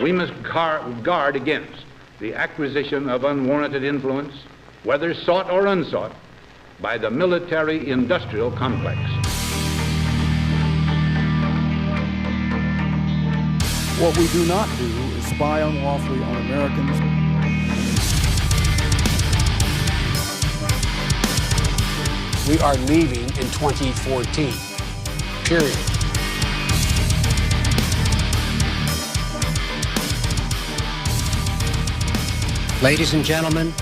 We must guard against the acquisition of unwarranted influence, whether sought or unsought, by the military-industrial complex. What we do not do is spy unlawfully on Americans. We are leaving in 2014, period. Ladies and gentlemen,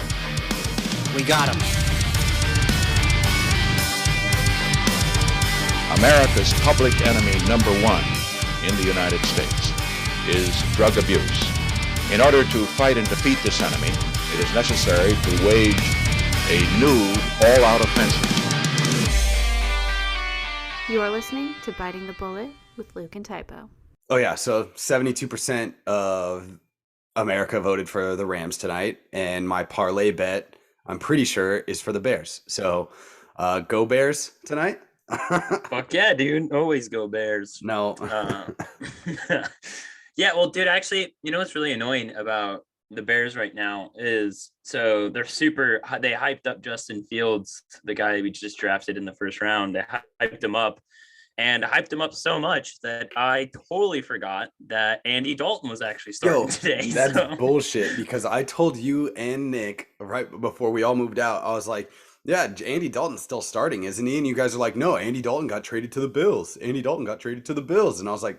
we got him. America's public enemy number one in the United States is drug abuse. In order to fight and defeat this enemy, it is necessary to wage a new all-out offensive. You are listening to Biting the Bullet with Luke and Typo. Oh yeah, so 72% of America voted for the Rams tonight, and my parlay bet, I'm pretty sure, is for the Bears. So go Bears tonight. Fuck yeah, dude. Always go Bears. No. Yeah, well, dude, actually, you know what's really annoying about the Bears right now is, so they hyped up Justin Fields, the guy we just drafted in the first round. They hyped him up so much that I totally forgot that Andy Dalton was actually starting today. That's bullshit, because I told you and Nick right before we all moved out, I was like, yeah, Andy Dalton's still starting, isn't he? And you guys are like, no, Andy Dalton got traded to the Bills. Andy Dalton got traded to the Bills. And I was like,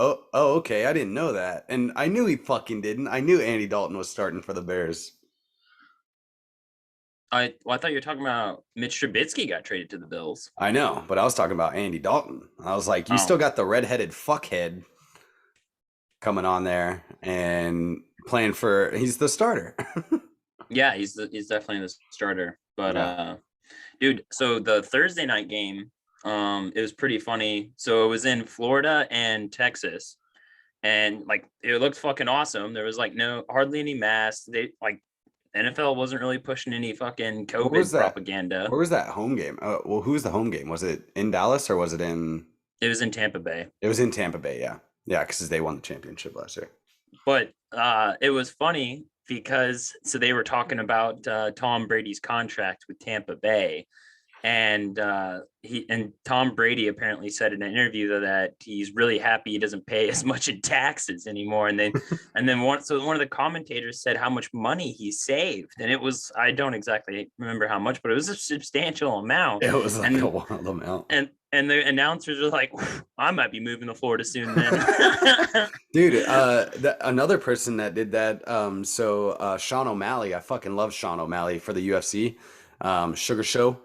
oh, okay, I didn't know that. And I knew he fucking didn't. I knew Andy Dalton was starting for the Bears. I thought you were talking about Mitch Trubisky got traded to the Bills. I know, but I was talking about Andy Dalton. I was like, you still got the redheaded fuckhead coming on there and playing for, he's the starter. Yeah, he's definitely the starter. But yeah. Dude, so the Thursday night game, it was pretty funny. So it was in Florida and Texas, and like it looked fucking awesome. There was like hardly any masks. They like NFL wasn't really pushing any fucking COVID propaganda. Where was that home game? Well, who was the home game? Was it in Dallas or was it in? It was in Tampa Bay. It was in Tampa Bay, yeah, because they won the championship last year. But it was funny because they were talking about Tom Brady's contract with Tampa Bay, and Tom Brady apparently said in an interview that he's really happy he doesn't pay as much in taxes anymore. And then one of the commentators said how much money he saved, and it was, I don't exactly remember how much, but it was a substantial amount. It was like a wild amount. And the announcers are like, I might be moving to Florida soon then. Dude, another person that did that, Sean O'Malley, I fucking love Sean O'Malley for the UFC, Sugar Show.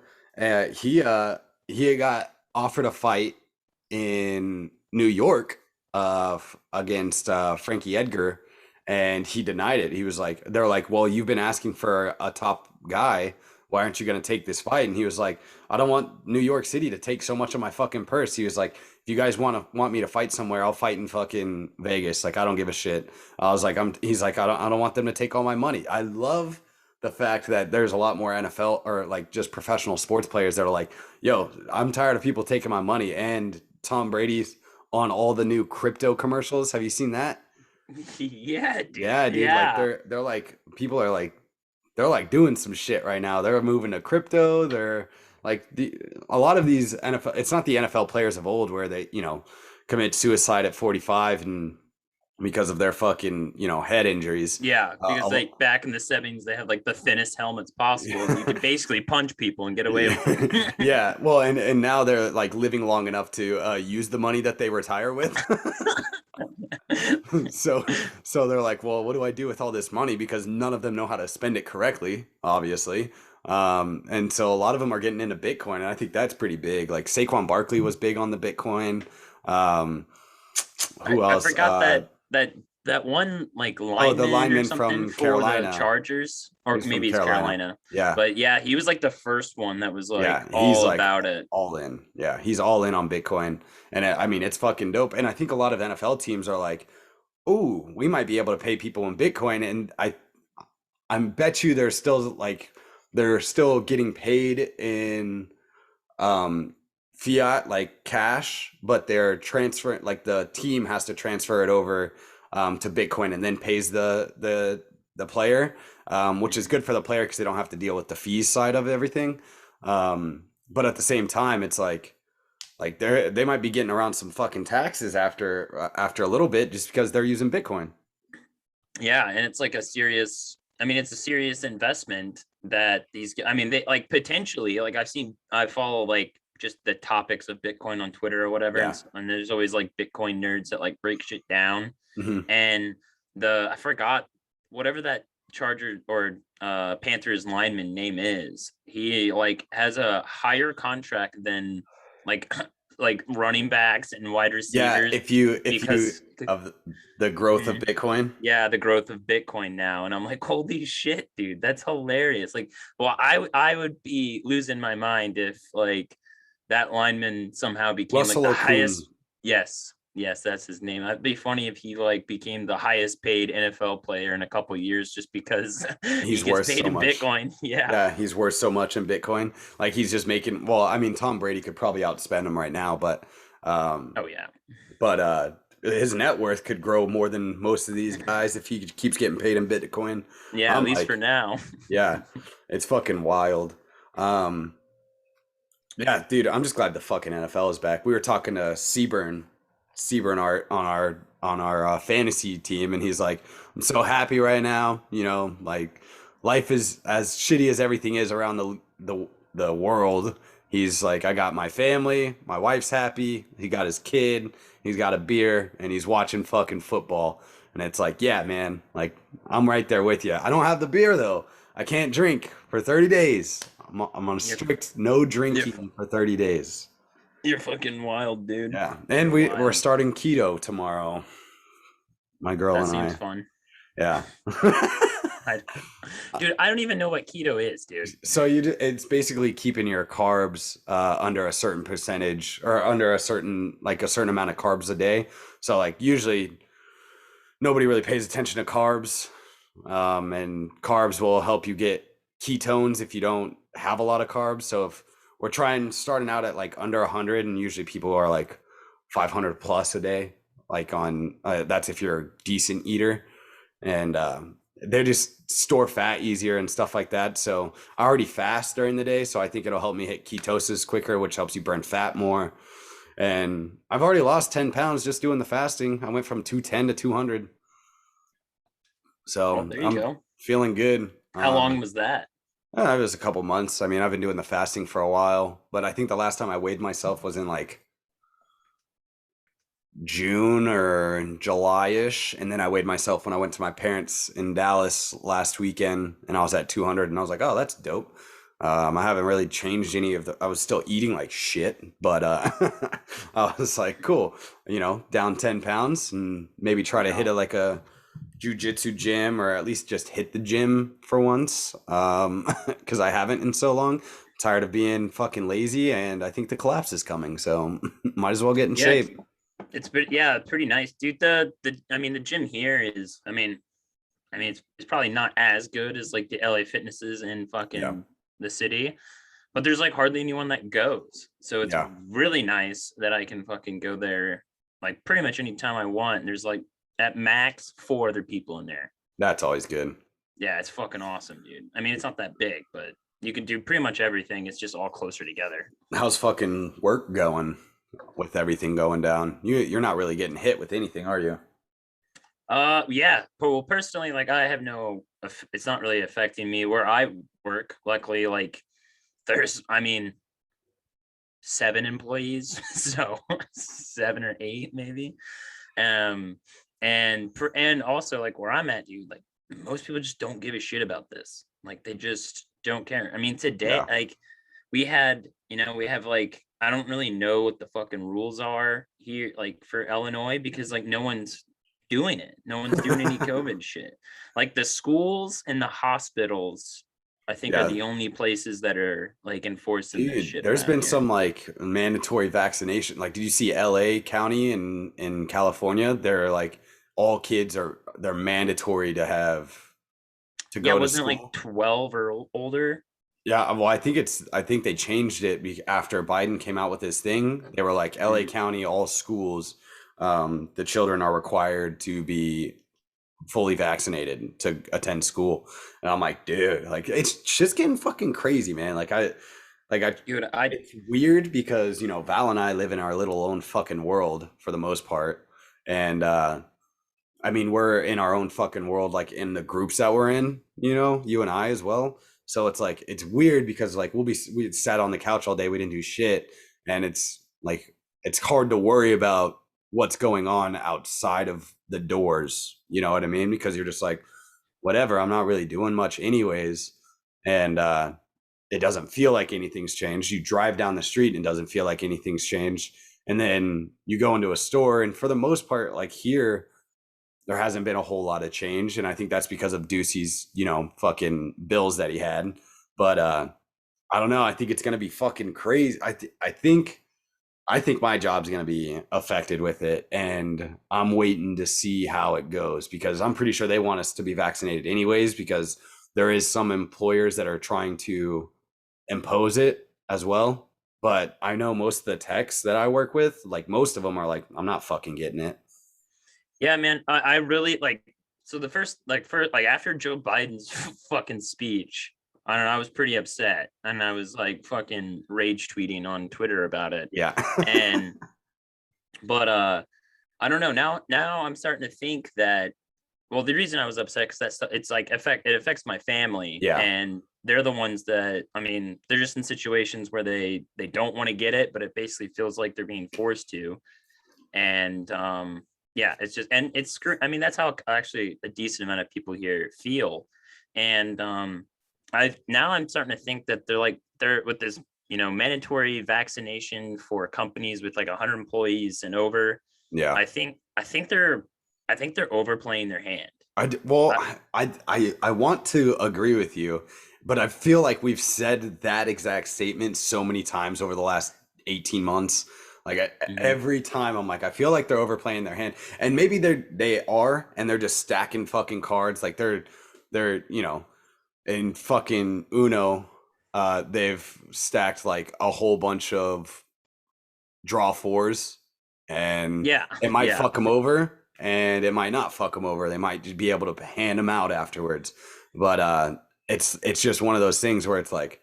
He got offered a fight in New York against Frankie Edgar, and he denied it. He was like, they're like, well, you've been asking for a top guy. Why aren't you going to take this fight? And he was like, I don't want New York City to take so much of my fucking purse. He was like, if you guys want me to fight somewhere, I'll fight in fucking Vegas. Like, I don't give a shit. I was like, he's like, I don't want them to take all my money. I love the fact that there's a lot more NFL or like just professional sports players that are like, yo, I'm tired of people taking my money. And Tom Brady's on all the new crypto commercials. Have you seen that? Yeah, dude. Yeah, dude. Yeah. Like they're like, people are like, they're like doing some shit right now. They're moving to crypto. They're like a lot of these NFL, it's not the NFL players of old where they, commit suicide at 45 and because of their fucking, head injuries. Yeah, because like back in the 70s, they had like the thinnest helmets possible. And you could basically punch people and get away with it. Yeah, well, and now they're like living long enough to use the money that they retire with. So they're like, well, what do I do with all this money? Because none of them know how to spend it correctly, obviously. And so a lot of them are getting into Bitcoin, and I think that's pretty big. Like Saquon Barkley was big on the Bitcoin. Who else? I forgot that one like lineman, the lineman from Carolina, the Chargers, or maybe it's Carolina. Yeah, but yeah, he was like the first one that was like all about it, all in. Yeah, he's all in on Bitcoin, and I mean it's fucking dope. And I think a lot of NFL teams are like, "Ooh, we might be able to pay people in Bitcoin," and I bet you they're still getting paid in fiat, like cash, but they're transferring, like the team has to transfer it over to Bitcoin and then pays the player, which is good for the player because they don't have to deal with the fees side of everything. But at the same time, it's like they might be getting around some fucking taxes after a little bit just because they're using Bitcoin. Yeah, and it's like it's a serious investment that they like potentially, like I follow like just the topics of Bitcoin on Twitter or whatever. Yeah. And there's always like Bitcoin nerds that like break shit down. Mhm. And I forgot whatever that Charger or Panthers lineman name is. He like has a higher contract than like like running backs and wide Yeah, receivers. if you because of the growth of Bitcoin. yeah, the growth of Bitcoin now. And I'm like, holy shit, dude, that's hilarious. Like, well, I would be losing my mind if like that lineman somehow became Russell like the Okung. highest. Yes, that's his name. That'd be funny if he like became the highest paid NFL player in a couple of years just because He's he worth gets paid so in much. Bitcoin. Yeah. Yeah, he's worth so much in Bitcoin. Like he's just making, well, I mean, Tom Brady could probably outspend him right now, but Oh yeah. his net worth could grow more than most of these guys if he keeps getting paid in Bitcoin. Yeah, I'm at least like- for now. Yeah, it's fucking wild. Yeah, dude, I'm just glad the fucking NFL is back. We were talking to Seaburn on our fantasy team, and he's like, "I'm so happy right now. You know, like life is as shitty as everything is around the world. He's like, I got my family, my wife's happy. He got his kid, he's got a beer, and he's watching fucking football. And it's like, yeah, man, like I'm right there with you. I don't have the beer though. I can't drink for 30 days. I'm on a strict no drinking for 30 days. You're fucking wild, dude. Yeah, and we're starting keto tomorrow. My girl That and I. seems fun. Yeah. Dude, I don't even know what keto is, dude. So it's basically keeping your carbs under a certain percentage or under a certain amount of carbs a day. So like usually nobody really pays attention to carbs, and carbs will help you get ketones if you don't have a lot of carbs. So if we're starting out at like under 100, and usually people are like 500 plus a day, like on that's if you're a decent eater, and they just store fat easier and stuff like that. So I already fast during the day, so I think it'll help me hit ketosis quicker, which helps you burn fat more. And I've already lost 10 pounds just doing the fasting. I went from 210 to 200. So Well, there you I'm go. feeling good. How long was that? It was a couple months. I mean, I've been doing the fasting for a while, but I think the last time I weighed myself was in like June or July-ish, and then I weighed myself when I went to my parents in Dallas last weekend, and I was at 200, and I was like, oh, that's dope. I haven't really changed I was still eating like shit, but I was like, cool, down 10 pounds, and maybe try to hit like a jujitsu gym, or at least just hit the gym for once, because I haven't in so long. Tired of being fucking lazy, and I think the collapse is coming, so might as well get in shape. It's pretty nice, dude. The gym here is, it's probably not as good as like the LA Fitnesses in fucking the city, but there's like hardly anyone that goes. So it's really nice that I can fucking go there like pretty much anytime I want. There's like at max 4 other people in there. That's always good. Yeah, it's fucking awesome, dude. I mean, it's not that big, but you can do pretty much everything. It's just all closer together. How's fucking work going with everything going down? You're not really getting hit with anything, are you? Yeah. Well, personally, like it's not really affecting me where I work. Luckily, like there's 7 employees, so 7 or 8 maybe. And also like where I'm at, dude, like most people just don't give a shit about this. Like they just don't care. I mean, today, like we have like, I don't really know what the fucking rules are here, like for Illinois, because like no one's doing it. No one's doing any COVID shit. Like the schools and the hospitals, I think are the only places that are like enforcing this shit. There's been here. some like mandatory vaccination. Like, did you see LA County in California? They're like all kids they're mandatory to go to school. Wasn't it like 12 or older? Yeah, well, I think they changed it after Biden came out with his thing. They were like LA County, all schools the children are required to be fully vaccinated to attend school. And I'm like, dude, like it's just getting fucking crazy, man. Dude, it's weird because, you know, Val and I live in our little own fucking world for the most part. And I mean, we're in our own fucking world, like in the groups that we're in, you know, you and I as well. So it's like, it's weird because like we sat on the couch all day, we didn't do shit. And it's like, it's hard to worry about what's going on outside of the doors. You know what I mean? Because you're just like, whatever, I'm not really doing much anyways. And it doesn't feel like anything's changed. You drive down the street and it doesn't feel like anything's changed. And then you go into a store, and for the most part, like here, there hasn't been a whole lot of change. And I think that's because of Ducey's, you know, fucking bills that he had. But I don't know. I think it's going to be fucking crazy. I think my job's going to be affected with it. And I'm waiting to see how it goes, because I'm pretty sure they want us to be vaccinated anyways, because there is some employers that are trying to impose it as well. But I know most of the techs that I work with, like most of them are like, I'm not fucking getting it. yeah, man, I really like, so the first after Joe Biden's fucking speech, I don't know, I was pretty upset, and I was like fucking rage tweeting on Twitter about it. Yeah. But I don't know, now I'm starting to think that, well, the reason I was upset because it's like it affects my family. Yeah. And they're the ones that, I mean, they're just in situations where they don't want to get it, but it basically feels like they're being forced to. And yeah, it's just, and it's, I mean, that's how actually a decent amount of people here feel. And I'm starting to think that they're with this, you know, mandatory vaccination for companies with like 100 employees and over. Yeah. I think they're overplaying their hand. I want to agree with you, but I feel like we've said that exact statement so many times over the last 18 months. Like every time I'm like, I feel like they're overplaying their hand, and maybe they are, and they're just stacking fucking cards. Like they're, you know, in fucking Uno, they've stacked like a whole bunch of draw fours, and Yeah. it might fuck them over, and it might not fuck them over. They might just be able to hand them out afterwards. But it's just one of those things where it's like,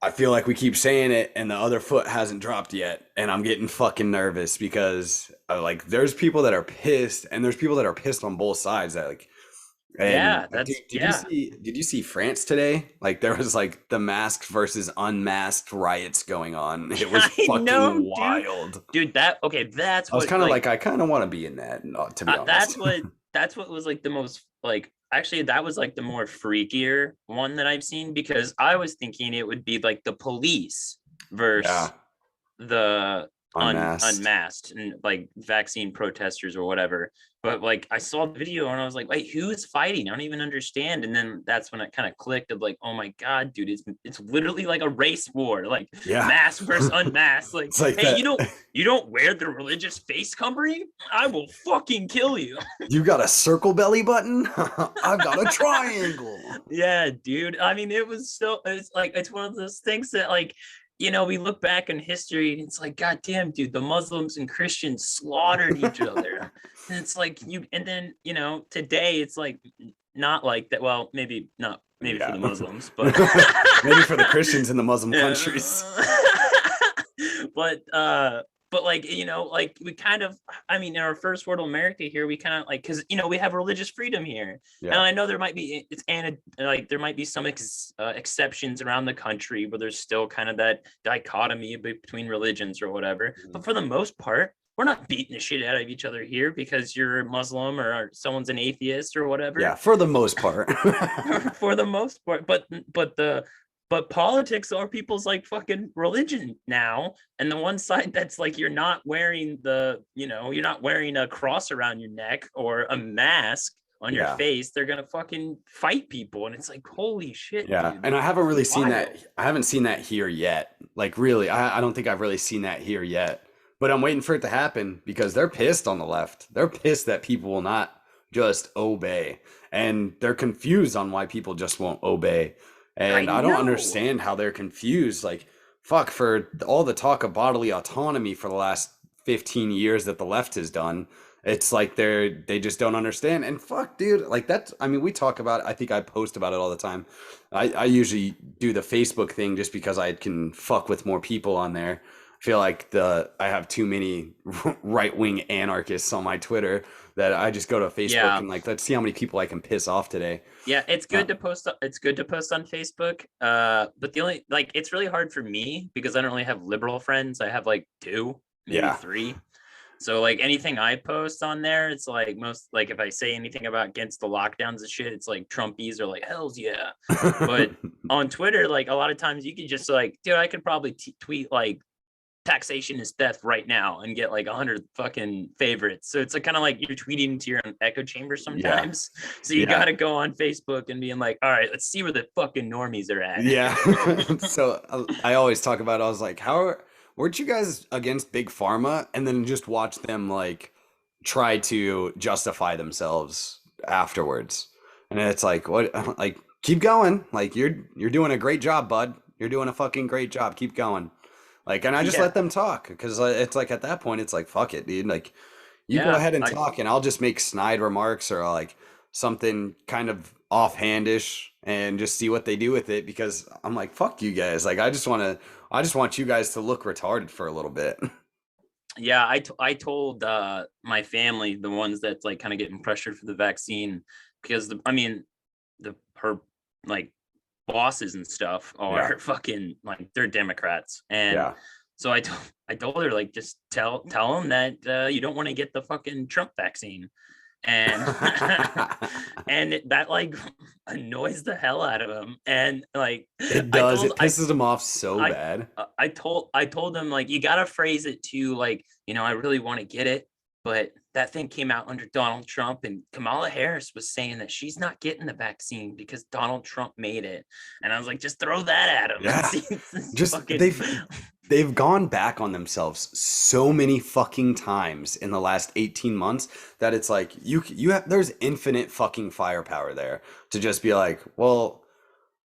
I feel like we keep saying it and the other foot hasn't dropped yet, and I'm getting fucking nervous because like there's people that are pissed, and there's people that are pissed on both sides that like. And did you see France today? Like there was like the masked versus unmasked riots going on. It was fucking wild. Dude, that's I was kind of like I kind of want to be in that, to be honest. That's what was like the most, like, actually that was like the more freakier one that I've seen, because I was thinking it would be like the police versus the unmasked and like vaccine protesters or whatever. But like I saw the video and I was like, wait, who is fighting? I don't even understand. And then that's when it kind of clicked of like, oh my God, dude, it's literally like a race war, like masked versus unmasked. Like, like hey, you don't wear the religious face covering? I will fucking kill you. You got a circle belly button? I've got a triangle. Yeah, dude. I mean, it's one of those things that, like, you know, we look back in history and it's like, God damn, dude, the Muslims and Christians slaughtered each other. And it's like and then, you know, today it's like not like that. Well, maybe not, maybe for the Muslims, but maybe for the Christians in the Muslim countries. But like, you know, like we kind of, I mean, in our first world America here, we kind of like, because, you know, we have religious freedom here. And I know there might be, there might be some exceptions around the country where there's still kind of that dichotomy between religions or whatever. But for the most part, we're not beating the shit out of each other here because you're a Muslim or someone's an atheist or whatever. Yeah, for the most part. For the most part. But politics are people's like fucking religion now. And the one side that's like, you're not wearing you're not wearing a cross around your neck or a mask on your face, they're gonna fucking fight people. And it's like, holy shit. Yeah. Dude. And I haven't really seen that. I haven't seen that here yet. Like really, I don't think I've really seen that here yet. But I'm waiting for it to happen because they're pissed on the left. They're pissed that people will not just obey. And they're confused on why people just won't obey. And I don't understand how they're confused. Like, fuck, for all the talk of bodily autonomy for the last 15 years that the left has done. It's like they just don't understand. And fuck, dude, like that's, I mean, we talk about it. I think I post about it all the time. I usually do the Facebook thing just because I can fuck with more people on there. I feel like I have too many right-wing anarchists on my Twitter that I just go to Facebook and like, let's see how many people I can piss off today. Yeah, it's good to post. It's good to post on Facebook. But the only, like, it's really hard for me because I don't really have liberal friends. I have like 2, maybe 3. So like anything I post on there, it's like most, like if I say anything about against the lockdowns and shit, it's like Trumpies are like, hells yeah. But on Twitter, like a lot of times you can just like, dude, I could probably tweet like taxation is death right now and get like 100 fucking favorites. So it's like kind of like you're tweeting to your own echo chamber sometimes. So you got to go on Facebook and being like, all right, let's see where the fucking normies are at. Yeah. So I always talk about, I was like, weren't you guys against big pharma? And then just watch them like try to justify themselves afterwards. And it's like, what, like, keep going. Like you're doing a great job, bud. You're doing a fucking great job. Keep going. Like, and I just let them talk because it's like at that point, it's like, fuck it, dude. Like you go ahead and talk and I'll just make snide remarks or like something kind of offhandish and just see what they do with it because I'm like, fuck you guys. Like, I just want you guys to look retarded for a little bit. Yeah, I told my family, the ones that's like kind of getting pressured for the vaccine, because her like bosses and stuff are fucking like they're Democrats, and so I told her like just tell them that you don't want to get the fucking Trump vaccine. And and that like annoys the hell out of him, and like it does. It pisses him off so bad. I told them like, you gotta phrase it to like, you know, I really want to get it, but that thing came out under Donald Trump, and Kamala Harris was saying that she's not getting the vaccine because Donald Trump made it. And I was like, just throw that at him. Yeah. Just fucking... They've gone back on themselves so many fucking times in the last 18 months that it's like you have, there's infinite fucking firepower there to just be like, well,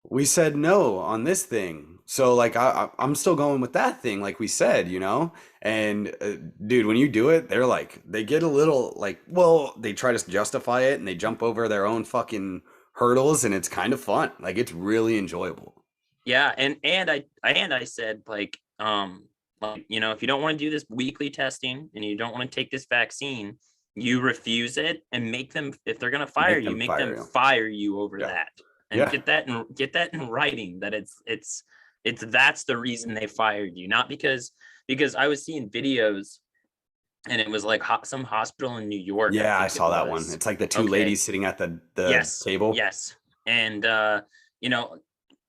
we said no on this thing, so like I'm still going with that thing, like we said, you know. And dude, when you do it, they're like, they get a little like, well, they try to justify it and they jump over their own fucking hurdles, and it's kind of fun. Like, it's really enjoyable. Yeah, and I said like, you know, if you don't want to do this weekly testing and you don't want to take this vaccine, you refuse it, and make them, if they're going to fire you, make them fire you over that, and get that in writing, that it's that's the reason they fired you, not because I was seeing videos and it was like some hospital in New York. Yeah, I saw that one. It's like the two ladies sitting at the table. Yes. And you know,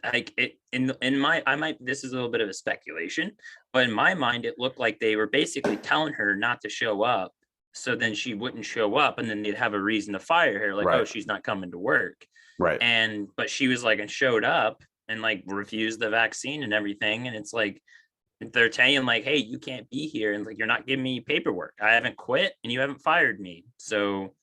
like it in my, this is a little bit of a speculation, but in my mind it looked like they were basically telling her not to show up, so then she wouldn't show up, and then they'd have a reason to fire her, like, oh, she's not coming to work. Right. But she was like, and showed up and like refused the vaccine and everything, and it's like they're saying like, hey, you can't be here, and like, you're not giving me paperwork, I haven't quit and you haven't fired me, so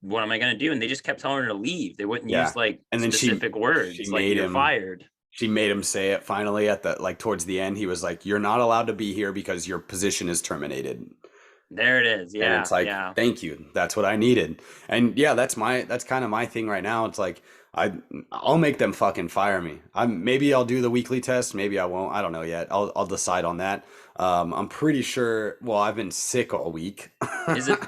what am I going to do? And they just kept telling her to leave. They wouldn't use like and then specific words. She like, you're fired. She made him say it finally at the, like towards the end. He was like, you're not allowed to be here because your position is terminated. There it is. Yeah. And it's like, thank you. That's what I needed. And yeah, that's kind of my thing right now. It's like, I'll make them fucking fire me. Maybe I'll do the weekly test. Maybe I won't. I don't know yet. I'll decide on that. I'm pretty sure. Well, I've been sick all week. Is it?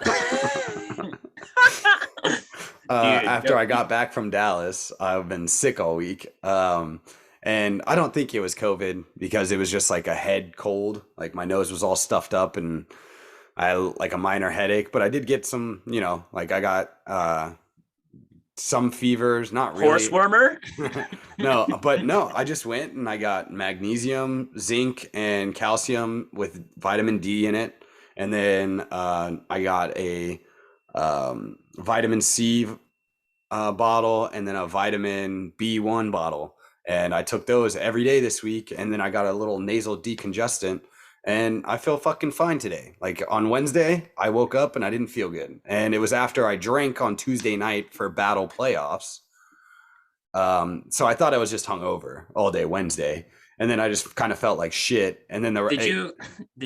After I got back from Dallas, I've been sick all week. And I don't think it was COVID, because it was just like a head cold. Like my nose was all stuffed up and I had like a minor headache, but I did get some, you know, like I got some fevers, not really. Horse warmer? No, I just went and I got magnesium, zinc, and calcium with vitamin D in it. And then I got a vitamin C bottle, and then a vitamin B1 bottle, and I took those every day this week. And then I got a little nasal decongestant, and I feel fucking fine today. Like on Wednesday, I woke up and I didn't feel good, and it was after I drank on Tuesday night for battle playoffs. So I thought I was just hungover all day Wednesday, and then I just kind of felt like shit. And then did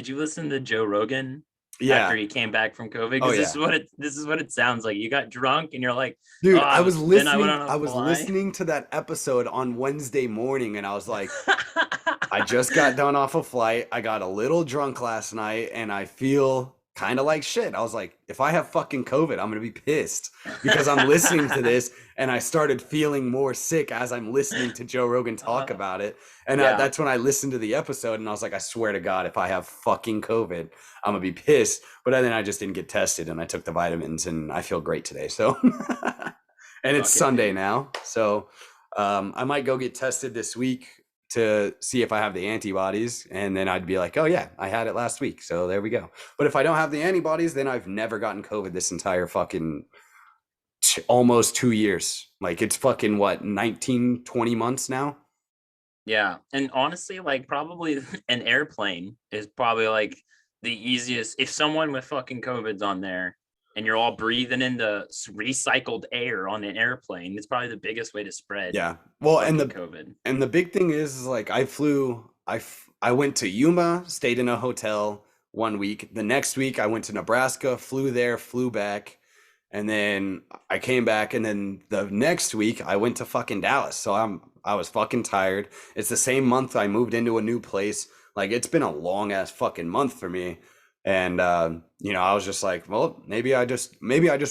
you listen to Joe Rogan? Yeah. after he came back from COVID. Oh, Because yeah. this is what it sounds like. You got drunk and you're like, Dude, oh, I was then I listening. went on a I was fly. listening to that episode on Wednesday morning, and I was like, I just got done off a flight. I got a little drunk last night, and I feel kind of like shit. I was like, if I have fucking COVID, I'm gonna be pissed because I'm listening to this, and I started feeling more sick as I'm listening to Joe Rogan talk about it. And Yeah. that's when I listened to the episode, and I was like, I swear to God, if I have fucking COVID, I'm gonna be pissed. But then I just didn't get tested, and I took the vitamins, and I feel great today. So, and it's Okay. Sunday now, so I might go get tested this week to see if I have the antibodies, and then I'd be like, oh yeah, I had it last week, so there we go. But if I don't have the antibodies, then I've never gotten COVID this entire fucking almost 2 years. Like, it's fucking what, 19, 20 months now? Yeah. And honestly, like probably an airplane is probably like the easiest. If someone with fucking COVID's on there and you're all breathing in the recycled air on an airplane, it's probably the biggest way to spread Yeah. Well, and fucking the COVID. and the big thing is like I went to Yuma, stayed in a hotel 1 week. The next week I went to Nebraska, flew there, flew back, and then I came back, and then the next week I went to fucking Dallas. So I was fucking tired. It's the same month I moved into a new place. Like, it's been a long ass fucking month for me. And I was just like, well, maybe I just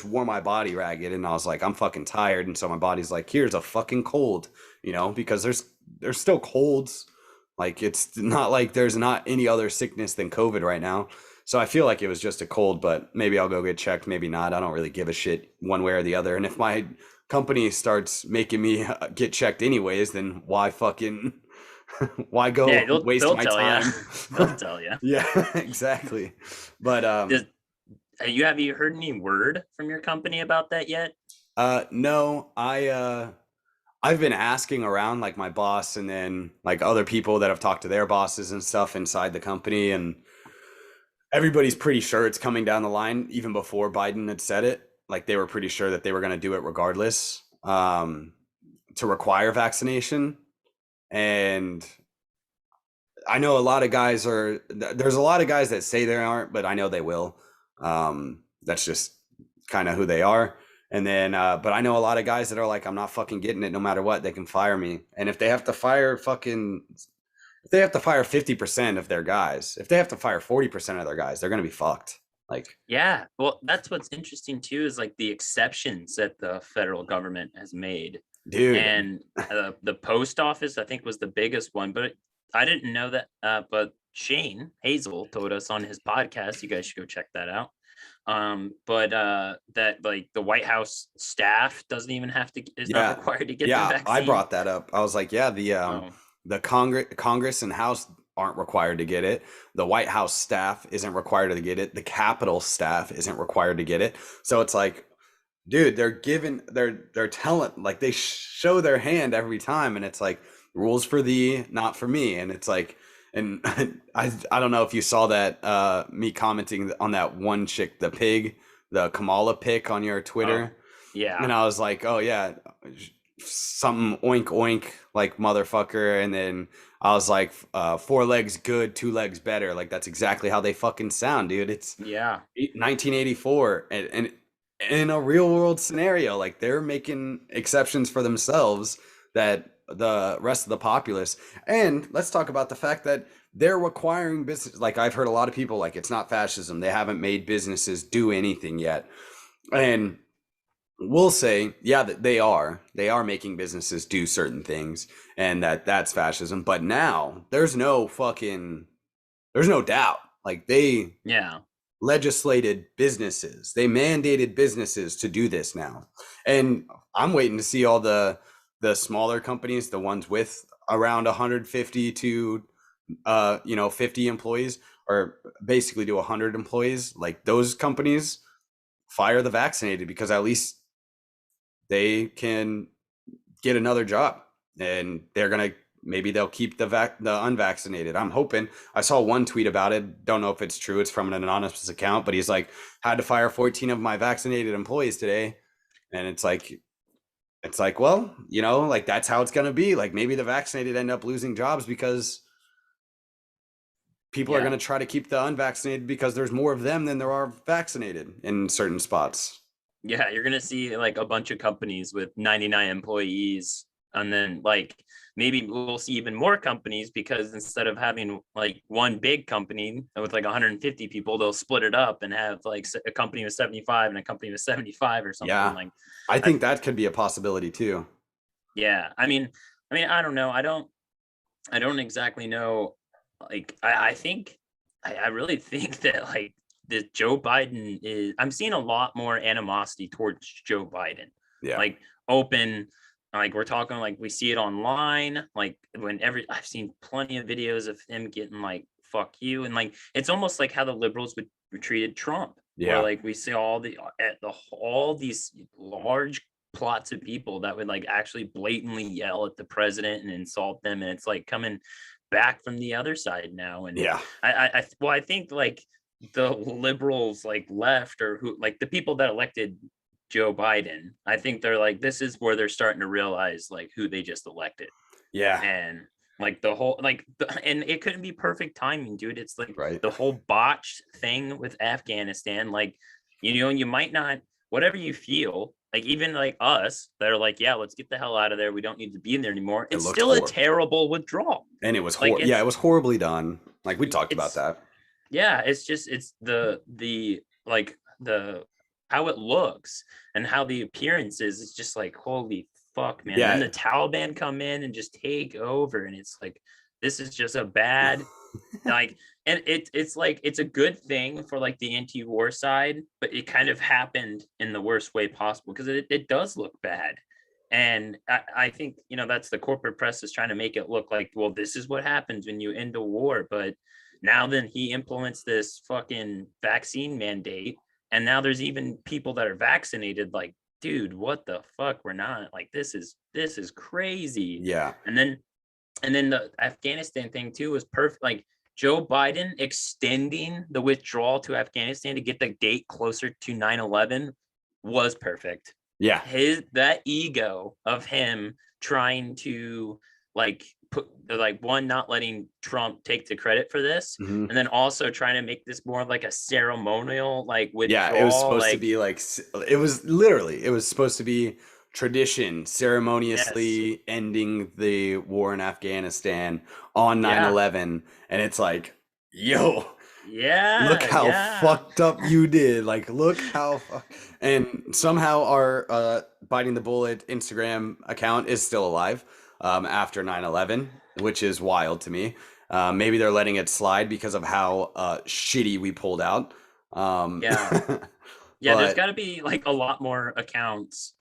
wore my body ragged, and I was like, I'm fucking tired. And so my body's like, here's a fucking cold, because there's still colds. Like, it's not like there's not any other sickness than COVID right now. So I feel like it was just a cold, but maybe I'll go get checked, maybe not. I don't really give a shit one way or the other. And if my company starts making me get checked anyways, then why fucking why go Yeah, waste they'll my tell time? you. They'll tell you. Yeah, exactly. But Have you heard any word from your company about that yet? no, I've been asking around, like my boss, and then like other people that have talked to their bosses and stuff inside the company, and everybody's pretty sure it's coming down the line. Even before Biden had said it, like, they were pretty sure that they were going to do it regardless, to require vaccination. And I know a lot of guys there's a lot of guys that say they aren't, but I know they will. That's just kind of who they are. And then, but I know a lot of guys that are like, I'm not fucking getting it no matter what. They can fire me. And if they have to fire 50% of their guys, if they have to fire 40% of their guys, they're going to be fucked. Like, Yeah. Well, that's what's interesting too, is like the exceptions that the federal government has made. dude. And the post office, I think, was the biggest one, but I didn't know that. But Shane Hazel told us on his podcast. You guys should go check that out. But that like the White House staff doesn't even is not required to get the vaccine. I brought that up. I was like, yeah, the Congress and House aren't required to get it. The White House staff isn't required to get it. The Capitol staff isn't required to get it. So it's like, dude, they're telling, like, they show their hand every time, and it's like, rules for thee, not for me. And it's like, and I don't know if you saw that, me commenting on that one chick, the pig, the Kamala pic on your Twitter. Yeah. And I was like, oh yeah, something oink oink, like, motherfucker. And then I was like, 4 legs good, 2 legs better. Like, that's exactly how they fucking sound, dude. It's 1984, and in a real world scenario, like, they're making exceptions for themselves that the rest of the populace. And let's talk about the fact that they're requiring business. Like, I've heard a lot of people like, it's not fascism. They haven't made businesses do anything yet. And we'll say, yeah, that they are making businesses do certain things, and that's fascism. But now there's no doubt. Like, they legislated businesses, they mandated businesses to do this now. And I'm waiting to see all the smaller companies, the ones with around 150 to 50 employees, or basically to 100 employees, like, those companies fire the vaccinated, because at least they can get another job, and maybe they'll keep the unvaccinated. I'm hoping. I saw one tweet about it. Don't know if it's true. It's from an anonymous account, but he's like, had to fire 14 of my vaccinated employees today. And it's like, well, like, that's how it's going to be. Like, maybe the vaccinated end up losing jobs because people are going to try to keep the unvaccinated because there's more of them than there are vaccinated in certain spots. Yeah, you're gonna see like a bunch of companies with 99 employees, and then like maybe we'll see even more companies, because instead of having like one big company with like 150 people, they'll split it up and have like a company with 75 and a company with 75 or something. Yeah, like I think that could be a possibility too. Yeah, I mean, I don't know. I don't exactly know. Like, I really think that like that Joe Biden is. I'm seeing a lot more animosity towards Joe Biden. Yeah. Like open, like we're talking, like we see it online. Like I've seen plenty of videos of him getting like "fuck you," and like it's almost like how the liberals would treated Trump. Yeah. Where like we see all these large plots of people that would like actually blatantly yell at the president and insult them, and it's like coming back from the other side now. And Yeah. I think like the liberals like left, or who, like the people that elected Joe Biden, I think they're like, this is where they're starting to realize like who they just elected. Yeah. And like the whole and it couldn't be perfect timing, dude. It's like Right. the whole botched thing with Afghanistan. Like, you might not, whatever you feel, like even like us that are like, yeah, let's get the hell out of there, we don't need to be in there anymore. It's still a terrible withdrawal. And it was Like, it was horribly done. Like we talked about that. Yeah, it's the like the how it looks and how the appearance is. It's just like, holy fuck, man. Yeah. And the Taliban come in and just take over, and it's like, this is just a bad like, and it's like, it's a good thing for like the anti-war side, but it kind of happened in the worst way possible, because it does look bad. And I think, that's the corporate press is trying to make it look like, well, this is what happens when you end a war. But now then he implements this fucking vaccine mandate, and now there's even people that are vaccinated. Like, dude, what the fuck? We're not, like, this is crazy. Yeah. And then the Afghanistan thing too was perfect. Like Joe Biden extending the withdrawal to Afghanistan to get the date closer to 9/11 was perfect. Yeah. That ego of him trying to like put like one, not letting Trump take the credit for this, Mhm. and then also trying to make this more like a ceremonial like withdrawal. Yeah, it was supposed to be like, it was supposed to be tradition, ceremoniously ending the war in Afghanistan on 9/11, and it's like, yo, look how fucked up you did. Like, look how and somehow our Biting the Bullet Instagram account is still alive after 9/11, which is wild to me. Maybe they're letting it slide because of how shitty we pulled out. Yeah, there's got to be like a lot more accounts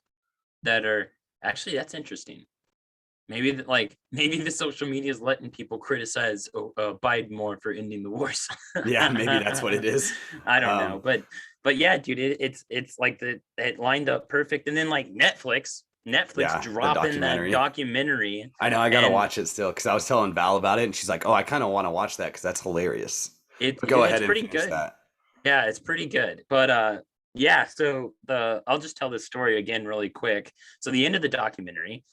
that are actually, that's interesting. Maybe the social media is letting people criticize Biden more for ending the wars. Yeah, maybe that's what it is. I don't know, but yeah, dude, it's like it lined up perfect. And then like Netflix dropping that documentary. I know, I gotta watch it still, because I was telling Val about it, and she's like, "Oh, I kind of want to watch that because that's hilarious." Go ahead and finish that. Yeah, it's pretty good. But yeah, so I'll just tell this story again really quick. So the end of the documentary,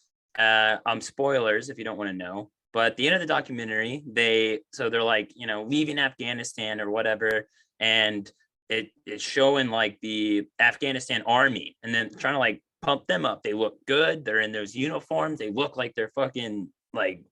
spoilers if you don't want to know, but at the end of the documentary, they're like, leaving Afghanistan or whatever, and it's showing like the Afghanistan army, and then trying to like pump them up. They look good. They're in those uniforms. They look like they're fucking like,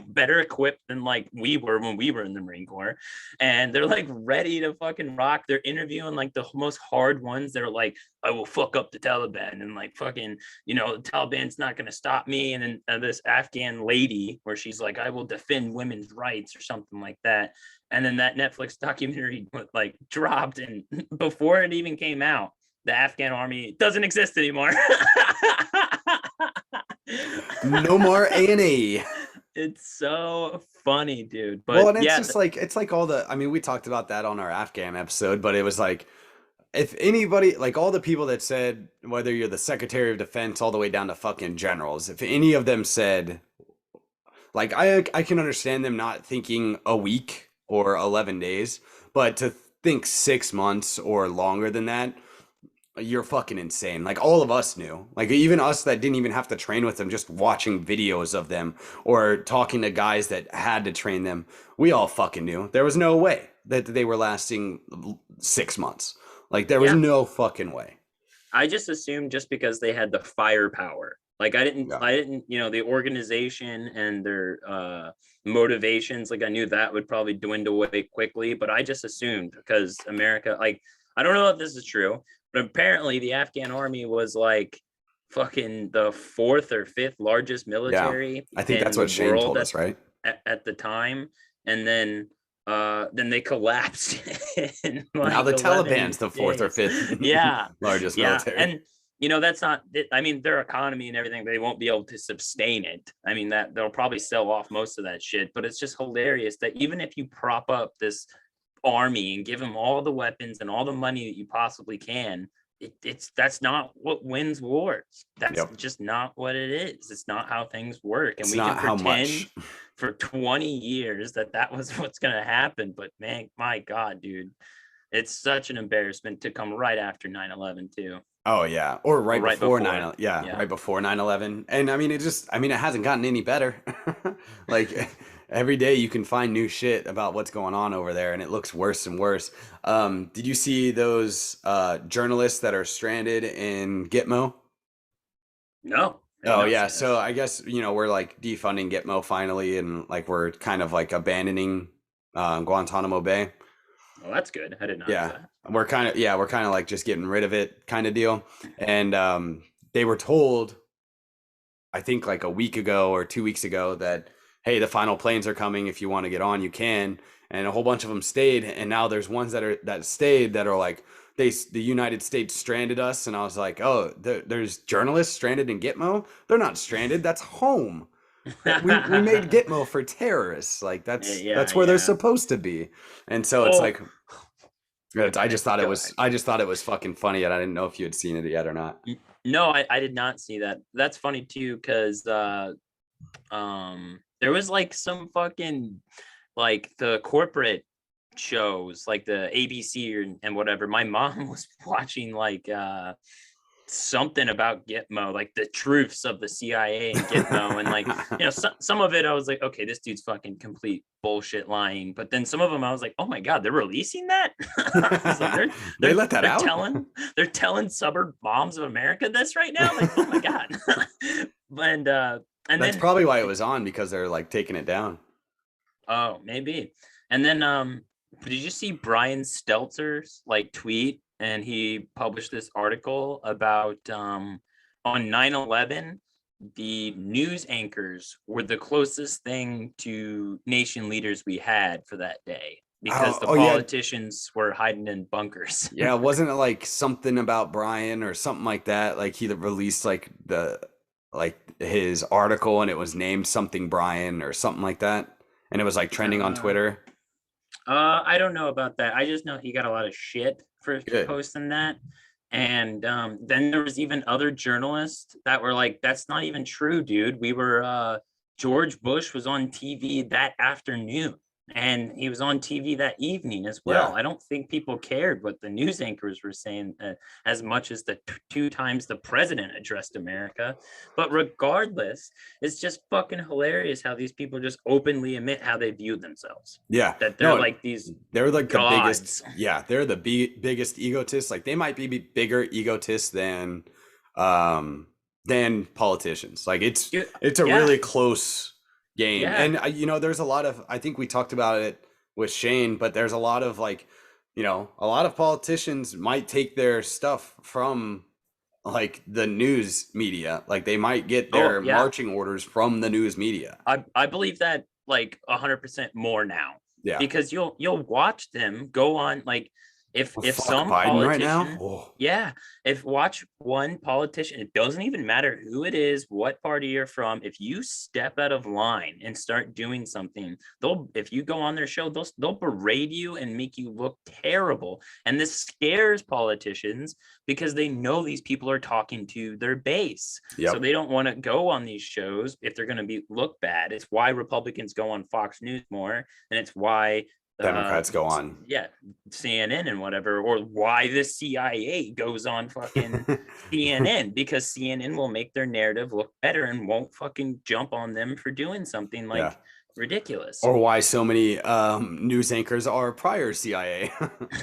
better equipped than like we were when we were in the Marine Corps, and they're like ready to fucking rock. They're interviewing like the most hard ones. They're like, I will fuck up the Taliban, and like fucking, the Taliban's not gonna stop me. And then this Afghan lady where she's like, I will defend women's rights or something like that. And then that Netflix documentary like dropped, and before it even came out, the Afghan army doesn't exist anymore. No more A&E. It's so funny, dude. But well, and it's just like, it's like all the, I mean, we talked about that on our Afghan episode, but it was like, if anybody, like all the people that said, whether you're the Secretary of Defense all the way down to fucking generals, if any of them said, like, I can understand them not thinking a week or 11 days, but to think 6 months or longer than that, you're fucking insane. Like all of us knew. Like even us that didn't even have to train with them, just watching videos of them or talking to guys that had to train them, we all fucking knew there was no way that they were lasting 6 months. Like there was Yeah. no fucking way. I just assumed just because they had the firepower. Like I didn't, Yeah. the organization and their motivations, like I knew that would probably dwindle away quickly, but I just assumed because America, like, I don't know if this is true, but apparently the Afghan army was like fucking the fourth or fifth largest Yeah. military I think in that's the what Shane world told us, right? at the time. And then they collapsed in Now the like 11 Taliban's the fourth or days. fifth Yeah. largest Yeah. military. And that's not, I mean, their economy and everything, they won't be able to sustain it. I mean, that they'll probably sell off most of that shit, but it's just hilarious that even if you prop up this army and give them all the weapons and all the money that you possibly can, that's not what wins wars. That's Yep. just not what it is. It's not how things work. And It's we not can how pretend much. for 20 years that was what's going to happen. But man, my God, dude, it's such an embarrassment to come right after 9/11 too. Oh yeah, or right, right before before. 9, yeah, Yeah. right before 9/11. And I mean it hasn't gotten any better. Like every day you can find new shit about what's going on over there and it looks worse and worse. Did you see those journalists that are stranded in Gitmo? No. I did Oh not yeah, see so this. I guess we're like defunding Gitmo finally and like we're kind of like abandoning Guantanamo Bay. Well, that's good. I did not know Yeah, that. we're kind of like just getting rid of it kind of deal. And they were told, I think like a week ago or 2 weeks ago, that hey, the final planes are coming. If you want to get on, you can. And a whole bunch of them stayed. And now there's ones that stayed that are like the United States stranded us. And I was like, oh, there's journalists stranded in Gitmo. They're not stranded. That's home. We made Gitmo for terrorists. Like that's where they're Yeah. supposed to be. And so it's Oh, like I just thought it go was ahead. I just thought it was fucking funny, and I didn't know if you had seen it yet or not. No, I did not see that. That's funny too, because there was like some fucking like the corporate shows like the ABC and whatever. My mom was watching like something about Gitmo, like the truths of the CIA and Gitmo, and like some of it I was like, okay, this dude's fucking complete bullshit lying. But then some of them I was like, oh my God, they're releasing that. I was like, They let that they're out? they're telling suburb moms of America this right now. Like, oh my God. And That's then probably why it was on, because they're like taking it down. oh, maybe. And then did you see Brian Steltzer's like tweet? And he published this article about on 9/11, the news anchors were the closest thing to nation leaders we had for that day because the Yeah. politicians were hiding in bunkers. Yeah, wasn't it like something about Brian or something like that? Like he released like his article and it was named something Brian or something like that. And it was like trending on Twitter. I don't know about that. I just know he got a lot of shit for Good. posting that. And then there was even other journalists that were like, that's not even true, dude. George Bush was on TV that afternoon and he was on TV that evening as well. Yeah. I don't think people cared what the news anchors were saying as much as the two times the president addressed America. But regardless, it's just fucking hilarious how these people just openly admit how they view themselves. Yeah. That they're like these they're like the gods. biggest. Yeah, they're the biggest egotists. Like they might be bigger egotists than politicians. Like it's a Yeah. really close game. Yeah. And there's a lot of, I think we talked about it with Shane, but there's a lot of like, a lot of politicians might take their stuff from like the news media. Like they might get their yeah. marching orders from the news media. I believe that like 100% more now. Yeah. Because you'll watch them go on like if Fuck some Biden right now. politician, Oh. yeah, if watch one politician, it doesn't even matter who it is, what party you're from. If you step out of line and start doing something, if you go on their show, they'll berate you and make you look terrible. And this scares politicians because they know these people are talking to their base. Yep. So they don't want to go on these shows if they're going to look bad. It's why Republicans go on Fox News more, and it's why Democrats go on. Yeah, CNN and whatever, or why the CIA goes on fucking CNN, because CNN will make their narrative look better and won't fucking jump on them for doing something like Yeah. ridiculous. Or why so many news anchors are prior CIA.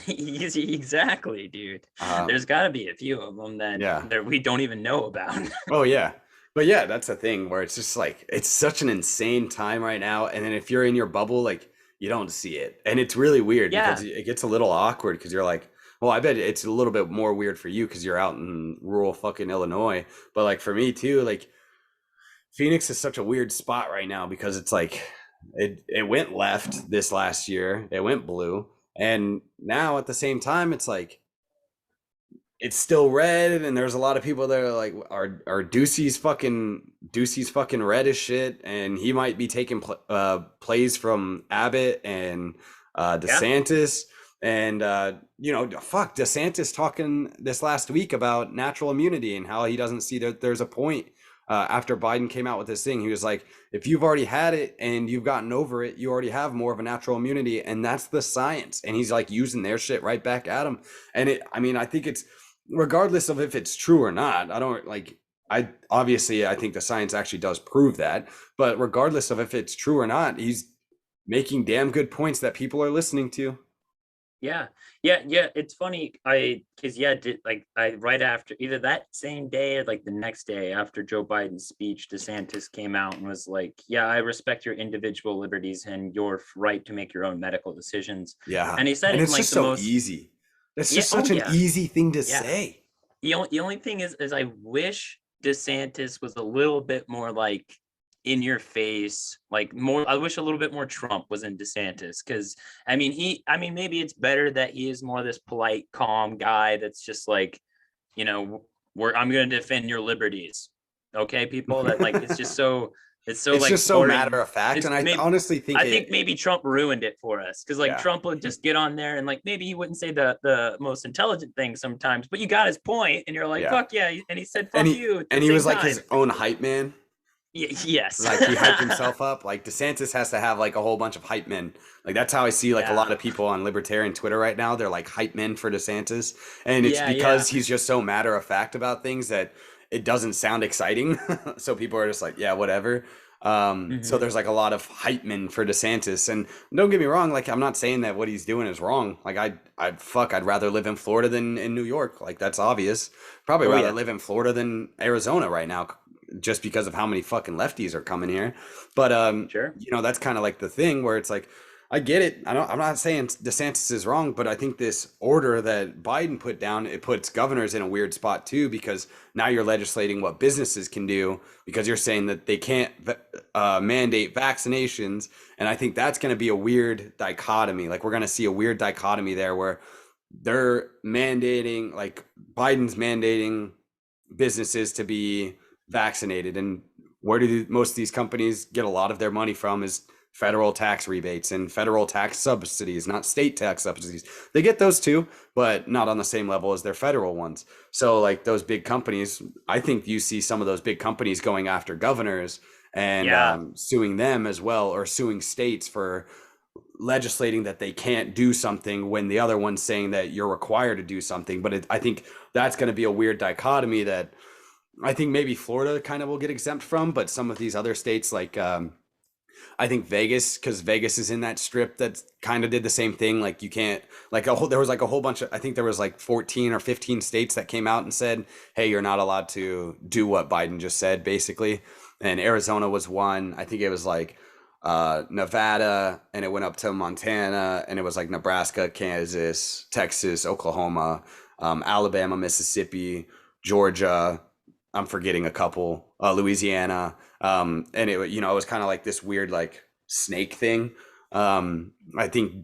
Exactly, dude. Uh, There's got to be a few of them that we don't even know about. Oh yeah. But yeah, that's the thing where it's just like it's such an insane time right now. And then if you're in your bubble, like you don't see it. And it's really weird because it gets a little awkward because you're like, well, I bet it's a little bit more weird for you because you're out in rural fucking Illinois. But like for me too, like Phoenix is such a weird spot right now because it's like it went left this last year, it went blue, and now at the same time it's like it's still red, and there's a lot of people that are like, are Ducey's fucking red as shit, and he might be taking plays from Abbott and DeSantis, and fuck DeSantis talking this last week about natural immunity and how he doesn't see that there's a point. After Biden came out with this thing, he was like, if you've already had it and you've gotten over it, you already have more of a natural immunity, and that's the science. And he's like using their shit right back at him. And I think it's, regardless of if it's true or not, I think the science actually does prove that, but regardless of if it's true or not, he's making damn good points that people are listening to. Yeah. It's funny. Right after either that same day or like the next day after Joe Biden's speech, DeSantis came out and was like, yeah, I respect your individual liberties and your right to make your own medical decisions. Yeah. And he said, and it it's like just the so most easy. That's just such an easy thing to say. The only thing is I wish DeSantis was a little bit more like in your face, like more. I wish a little bit more Trump was in DeSantis, because maybe it's better that he is more this polite, calm guy that's just like, I'm going to defend your liberties. Okay, people, that like it's just so. It's like just so matter of fact, and I honestly think maybe Trump ruined it for us, because like Trump would just get on there and like maybe he wouldn't say the most intelligent thing sometimes, but you got his point, and you're like, fuck yeah, and he said fuck you, and he was like his own hype man. Yes, like he hyped himself up. Like DeSantis has to have like a whole bunch of hype men. Like that's how I see like a lot of people on libertarian Twitter right now. They're like hype men for DeSantis, and it's because he's just so matter of fact about things that it doesn't sound exciting. So people are just like, yeah, whatever. So there's like a lot of hype men for DeSantis, and don't get me wrong, like I'm not saying that what he's doing is wrong. Like I'd rather live in Florida than in New York. Like that's obvious. Probably rather live in Florida than Arizona right now, just because of how many fucking lefties are coming here. But sure, that's kind of like the thing where it's like, I get it. I'm not saying DeSantis is wrong, but I think this order that Biden put down, it puts governors in a weird spot too, because now you're legislating what businesses can do, because you're saying that they can't mandate vaccinations. And I think that's going to be a weird dichotomy. Like we're going to see a weird dichotomy there where they're mandating, like Biden's mandating businesses to be vaccinated. And where do most of these companies get a lot of their money from is federal tax rebates and federal tax subsidies, not state tax subsidies. They get those too, but not on the same level as their federal ones. So like those big companies, I think you see some of those big companies going after governors and suing them as well, or suing states for legislating that they can't do something when the other one's saying that you're required to do something. But I think that's going to be a weird dichotomy that I think maybe Florida kind of will get exempt from, but some of these other states like I think Vegas, because Vegas is in that strip that kind of did the same thing. Like you can't, like there was like a whole bunch of, I think there was like 14 or 15 states that came out and said, hey, you're not allowed to do what Biden just said, basically. And Arizona was one. I think it was like Nevada, and it went up to Montana, and it was like Nebraska, Kansas, Texas, Oklahoma, Alabama, Mississippi, Georgia. I'm forgetting a couple, Louisiana. And it was kind of like this weird, like snake thing. I think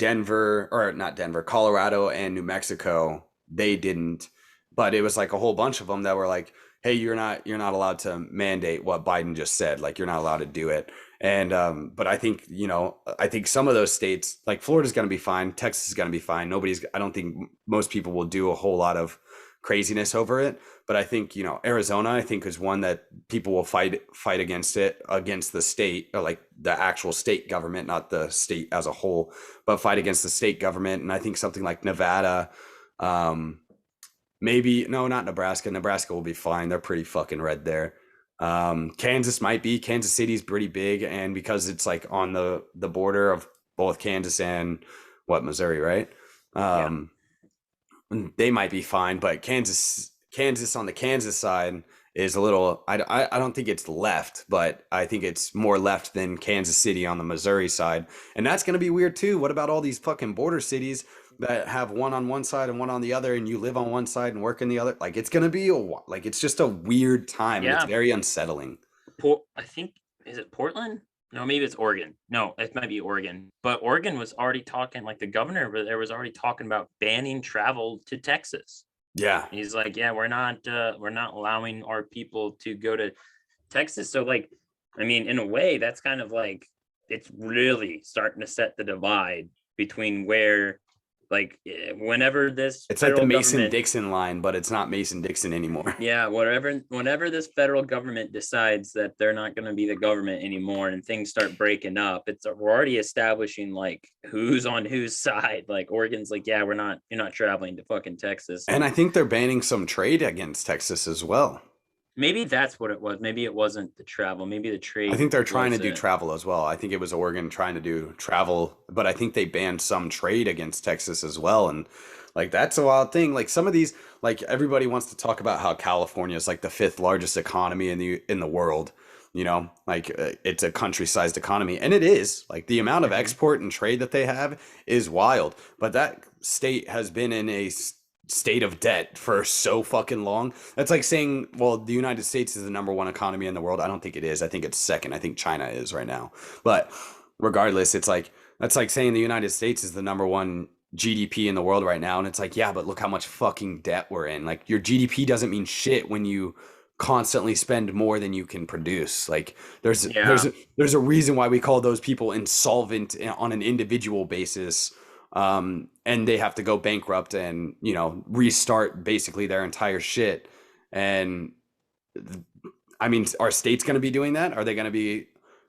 Colorado and New Mexico, they didn't, but it was like a whole bunch of them that were like, hey, you're not allowed to mandate what Biden just said. Like you're not allowed to do it. And but I think, you know, I think some of those states, like Florida's going to be fine, Texas is going to be fine. I don't think most people will do a whole lot of craziness over it. But I think, you know, Arizona, I think, is one that people will fight against against the state, or like the actual state government, not the state as a whole, but fight against the state government. And I think something like Nevada, maybe, no, not Nebraska. Nebraska will be fine. They're pretty fucking red there. Kansas might be. Kansas City's pretty big, and because it's like on the border of both Kansas and Missouri, right? They might be fine, but Kansas on the Kansas side is a little, I don't think it's left, but I think it's more left than Kansas City on the Missouri side. And that's going to be weird too. What about all these fucking border cities that have one on one side and one on the other, and you live on one side and work in the other? Like, it's going to be like, it's just a weird time. And it's very unsettling. I think, is it Portland? No, maybe it's Oregon. No, it might be Oregon. But Oregon was already talking, like the governor over there was already talking about banning travel to Texas. Yeah. He's like, yeah, we're not allowing our people to go to Texas. So like, I mean, in a way, that's kind of like, it's really starting to set the divide between where, like, whenever this, it's like the Mason-Dixon line, but it's not Mason-Dixon anymore. Yeah, whenever this federal government decides that they're not going to be the government anymore, and things start breaking up, we're already establishing like who's on whose side. Like Oregon's like, yeah, you're not traveling to fucking Texas. And I think they're banning some trade against Texas as well. Maybe that's what it was. Maybe it wasn't the travel. Maybe the trade. I think they're trying to do travel as well. I think it was Oregon trying to do travel, but I think they banned some trade against Texas as well. And like, that's a wild thing. Like some of these, like everybody wants to talk about how California is like the 5th largest economy in the world. You know, like it's a country-sized economy, and it is. Like the amount of export and trade that they have is wild. But that state has been in a state of debt for so fucking long. That's like saying, well, the United States is the #1 economy in the world. I don't think it is. I think it's second. I think China is right now. But regardless, it's like, that's like saying the United States is the #1 GDP in the world right now. And it's like, yeah, but look how much fucking debt we're in. Like your GDP doesn't mean shit when you constantly spend more than you can produce. Like there's a reason why we call those people insolvent on an individual basis. And they have to go bankrupt and, you know, restart basically their entire shit. And I mean, are states going to be doing that? Are they going to be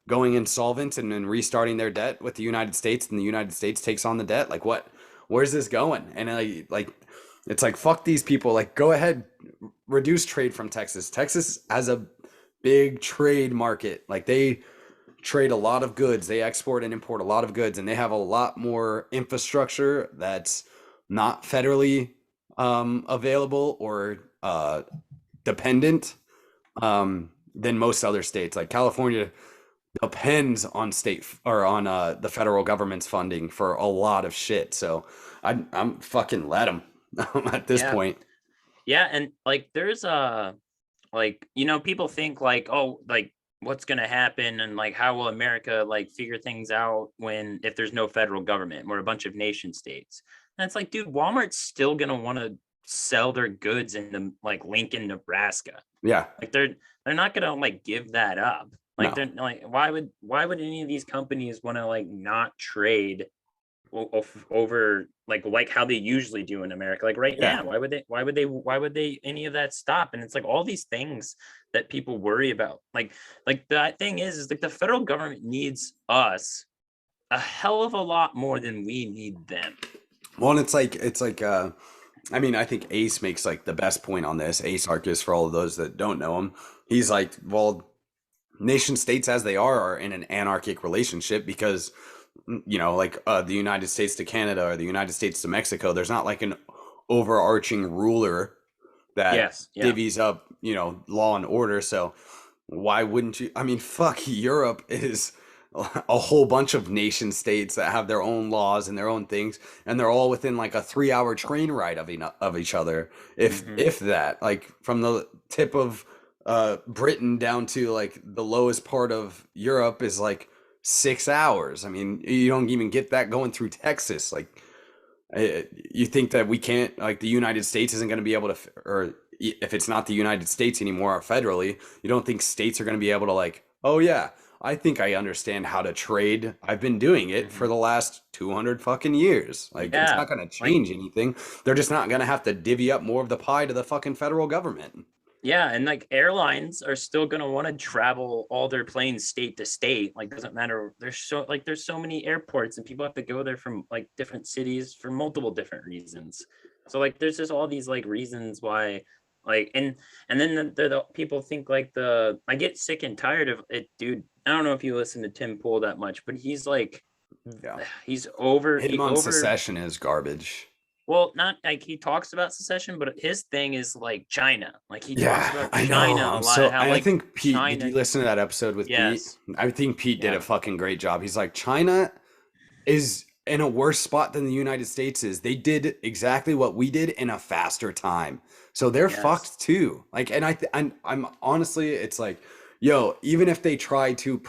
going insolvent and then restarting their debt with the United States, and the United States takes on the debt? Like where's this going? And like, it's like, fuck these people. Like, go ahead, reduce trade from Texas. Texas has a big trade market. Like they trade a lot of goods, they export and import a lot of goods, and they have a lot more infrastructure that's not federally available or dependent than most other states. Like California depends on state or on the federal government's funding for a lot of shit. So I'm fucking let them at this point. Yeah, and like there's like, you know, people think like, oh, like what's going to happen and like how will America like figure things out if there's no federal government? We're a bunch of nation states. And it's like, dude, Walmart's still going to want to sell their goods in like Lincoln, Nebraska. Yeah. Like they're not going to like give that up. Like they're like, why would any of these companies want to like not trade over like how they usually do in America? Like right now, why would they any of that stop? And it's like all these things that people worry about. Like the thing is like the federal government needs us a hell of a lot more than we need them. Well, and it's like I mean, I think Ace makes like the best point on this. Ace Arcus, for all of those that don't know him, he's like, well, nation states as they are in an anarchic relationship because, you know, like the United States to Canada or the United States to Mexico, there's not like an overarching ruler that divvies up, you know, law and order. So why wouldn't you? I mean, fuck, Europe is a whole bunch of nation states that have their own laws and their own things, and they're all within like a 3-hour train ride of each other, if that. Like from the tip of Britain down to like the lowest part of Europe is like 6 hours. I mean, you don't even get that going through Texas. Like, you think that we can't, like, the United States isn't going to be able to, or if it's not the United States anymore federally, you don't think states are going to be able to like, oh yeah, I think I understand how to trade. I've been doing it for the last 200 fucking years. Like, it's Yeah, not going to like change anything. They're just not going to have to divvy up more of the pie to the fucking federal government. yeah, and like airlines are still gonna want to travel all their planes state to state. Like doesn't matter. There's so many airports and people have to go there from like different cities for multiple different reasons. So like there's just all these like reasons why like and then the people think like I get sick and tired of it, dude. I don't know if you listen to Tim Pool that much, but he's like Yeah. he's over Him on secession is garbage. well, not like he talks about secession, but his thing is like China. Like he talks Yeah, about I China know. a lot. So How I like think Pete, did China. you listen to that episode with Yes. Pete? I think Pete did Yeah. a fucking great job. He's like, China is in a worse spot than the United States is. They did exactly what we did in a faster time. So they're Yes. fucked too. Like, and I'm honestly, it's like, yo, even if they try to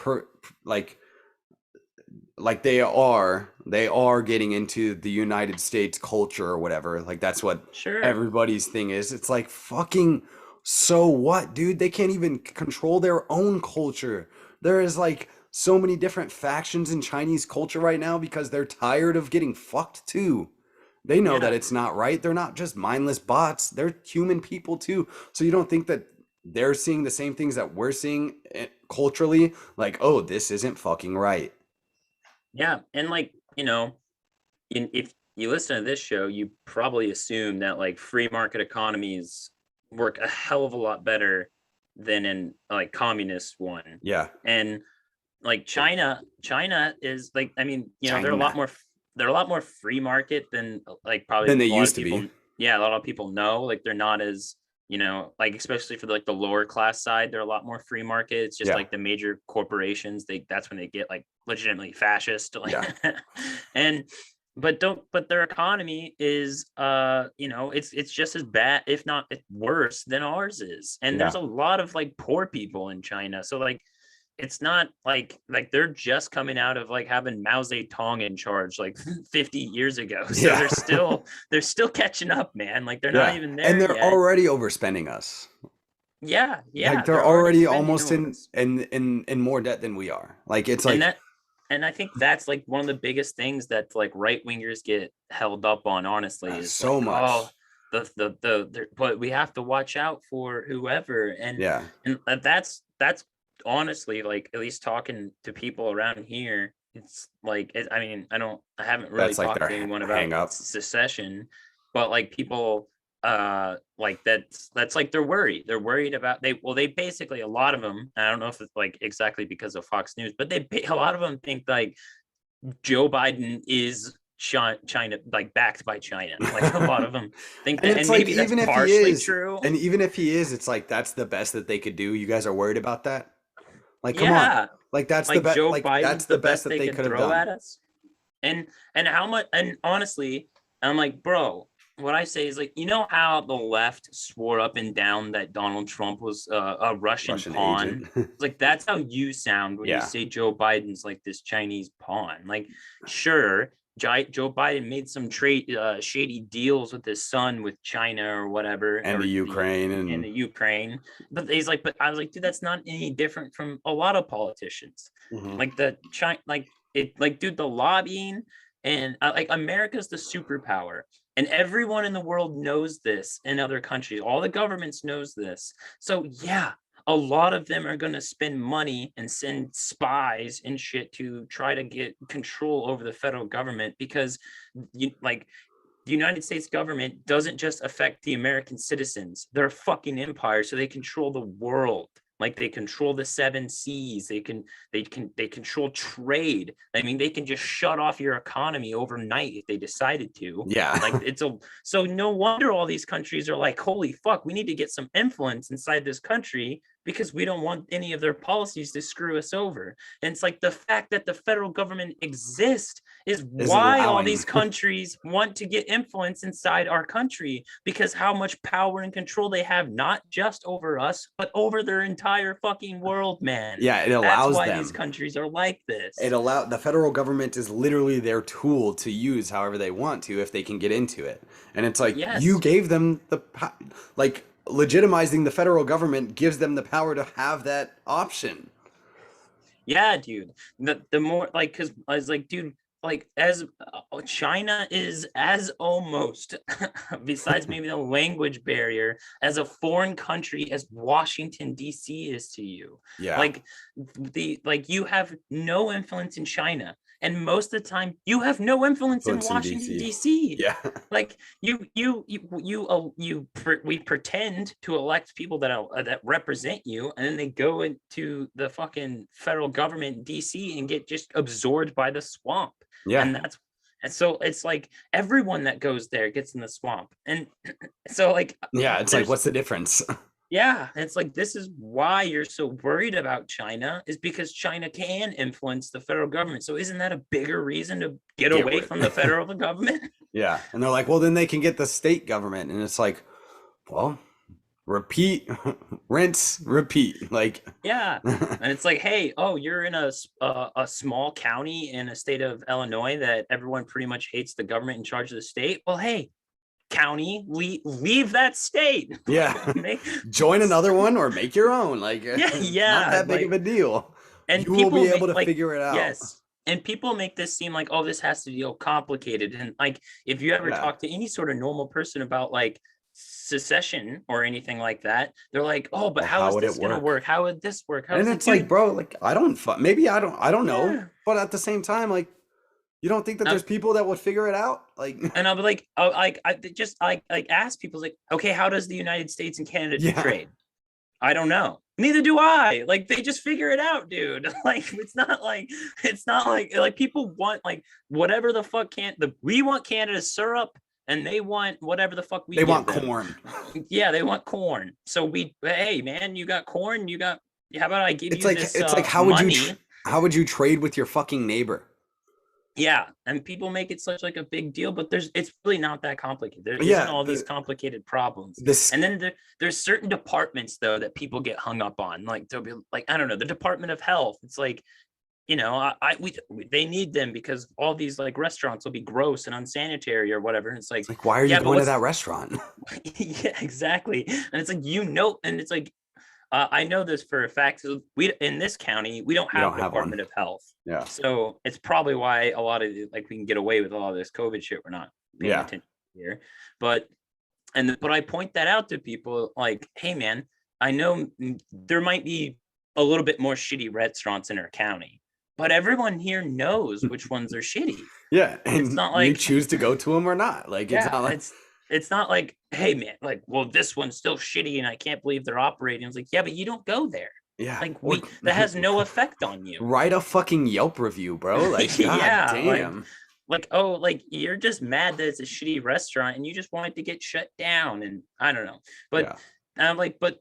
like they are getting into the United States culture or whatever. Like that's what Sure. everybody's thing is. It's like fucking so what, dude? They can't even control their own culture. There is like so many different factions in Chinese culture right now because they're tired of getting fucked too. They know that Yeah. it's not right. They're not just mindless bots. They're human people too. So you don't think that they're seeing the same things that we're seeing culturally? Like, oh, this isn't fucking right. Yeah, and like if you listen to this show, you probably assume that like free market economies work a hell of a lot better than in like communist one. Yeah. And like China is like I mean they're a lot China. more they're a lot more free market than like probably Than they a lot of used to people. be. Yeah, a lot of people know like they're not as like especially for like the lower class side, they're a lot more free market. It's just Yeah. like the major corporations, that's when they get like legitimately fascist. Like, Yeah. and but their economy is it's just as bad, if not worse than ours is. And there's Yeah. a lot of like poor people in China. So like it's not like they're just coming out of like having Mao Zedong in charge like 50 years ago. So Yeah. they're still catching up, man. Like they're Yeah. not even there And they're yet. already overspending us. Yeah, Like they're already spending almost over in more debt than we are. Like it's like and I think that's like one of the biggest things that like right wingers get held up on, honestly, is so like, much. oh, but we have to watch out for whoever, and Yeah. that's honestly like at least talking to people around here, it's like I mean I haven't really That's like talked their to anyone hang about up. secession, but like people like that's like they're worried about they basically a lot of them, I don't know if it's like exactly because of Fox News, but a lot of them think like Joe Biden is China, like backed by China. Like a lot of them think that, And it's and like maybe that's even if he partially is, true. and even if he is, it's like that's the best that they could do. You guys are worried about that? Like, come on. Yeah, Like that's the like best. Joe Like Biden's that's the best that they can could have throw done. at us. And how much? And honestly, I'm like, bro, what I say is like, how the left swore up and down that Donald Trump was a Russian pawn. agent. It's like that's how you sound when you Yeah. say Joe Biden's like this Chinese pawn. Like, sure, Joe Biden made some shady deals with his son with China or whatever, And or the Ukraine in the Ukraine. But he's like, but I was like, dude, that's not any different from a lot of politicians. Mhm. Like the China, dude, the lobbying and like America's the superpower, and everyone in the world knows this. In other countries, all the governments knows this. So yeah, a lot of them are going to spend money and send spies and shit to try to get control over the federal government, because the United States government doesn't just affect the American citizens. They're a fucking empire, so they control the world. Like they control the 7 seas. They control trade. I mean, they can just shut off your economy overnight if they decided to. Yeah. Like so no wonder all these countries are like, holy fuck, we need to get some influence inside this country because we don't want any of their policies to screw us over. And it's like the fact that the federal government exists is why all allowing. these countries want to get influence inside our country, because how much power and control they have, not just over us, but over their entire fucking world, man. Yeah, it allows That's why them. these countries are like this. The federal government is literally their tool to use however they want to if they can get into it. And it's like Yes. you gave them like legitimizing the federal government gives them the power to have that option. Yeah, dude. The more like, because I was like, dude, like as China is as almost, besides maybe the language barrier, as a foreign country as Washington D.C. is to you. Yeah. Like you have no influence in China, and most of the time you have no influence in Influence in Washington DC. D.C. Yeah. Like we pretend to elect people that represent you, and then they go into the fucking federal government in DC and get just absorbed by the swamp. Yeah. And so it's like everyone that goes there gets in the swamp. And so like Yeah, it's like, what's the difference? yeah, it's like this is why you're so worried about China, is because China can influence the federal government. So isn't that a bigger reason to get away from the federal government? Yeah. And they're like, well, then they can get the state government. And it's like, well, repeat, rinse, repeat. Like, yeah. And it's like, hey, oh, you're in a small county in a state of Illinois that everyone pretty much hates the government in charge of the state. Well, hey, county, leave that state. yeah, join another one or make your own. Like, yeah, not that big of a deal. And you will be able to figure it out. Yes. And people make this seem like, oh, this has to be all complicated. And like, if you ever talk to any sort of normal person about like secession or anything like that, they're like, oh, but how is this gonna work? How would this work? And it's like, bro, like I don't know. But at the same time, like, you don't think that there's people that would figure it out? Like, and I'll be like, oh, I just ask people like, okay, how does the United States and Canada trade? I don't know. Neither do I. Like, they just figure it out, dude. Like, it's not like people want like whatever the fuck we want Canada syrup, and they want whatever the fuck they want corn. Yeah, they want corn. So hey man, you got corn, how about I give you this? It's like how would you trade with your fucking neighbor? Yeah, and people make it such like a big deal, but it's really not that complicated. There isn't all these complicated problems. And then there's certain departments though that people get hung up on. Like they'll be like, I don't know, the Department of Health. It's like, you know, they need them because all these like restaurants will be gross and unsanitary or whatever. And it's like why are you going to that restaurant? Yeah, exactly. And it's like, and it's like, I know this for a fact. So in this county, we don't have a Department of Health. Yeah. So it's probably why a lot of we can get away with a lot of this COVID shit. We're not paying attention here. But I point that out to people like, hey man, I know there might be a little bit more shitty restaurants in our county, but everyone here knows which ones are shitty. Yeah. And it's not like you choose to go to them or not. Like, it's not like it's not like, hey man, like, well, this one's still shitty and I can't believe they're operating. It's like, yeah, but you don't go there. Yeah. Like that has no effect on you. Write a fucking Yelp review, bro. Like, God damn. Like, oh, like you're just mad that it's a shitty restaurant and you just want it to get shut down. And I don't know. But I'm like, but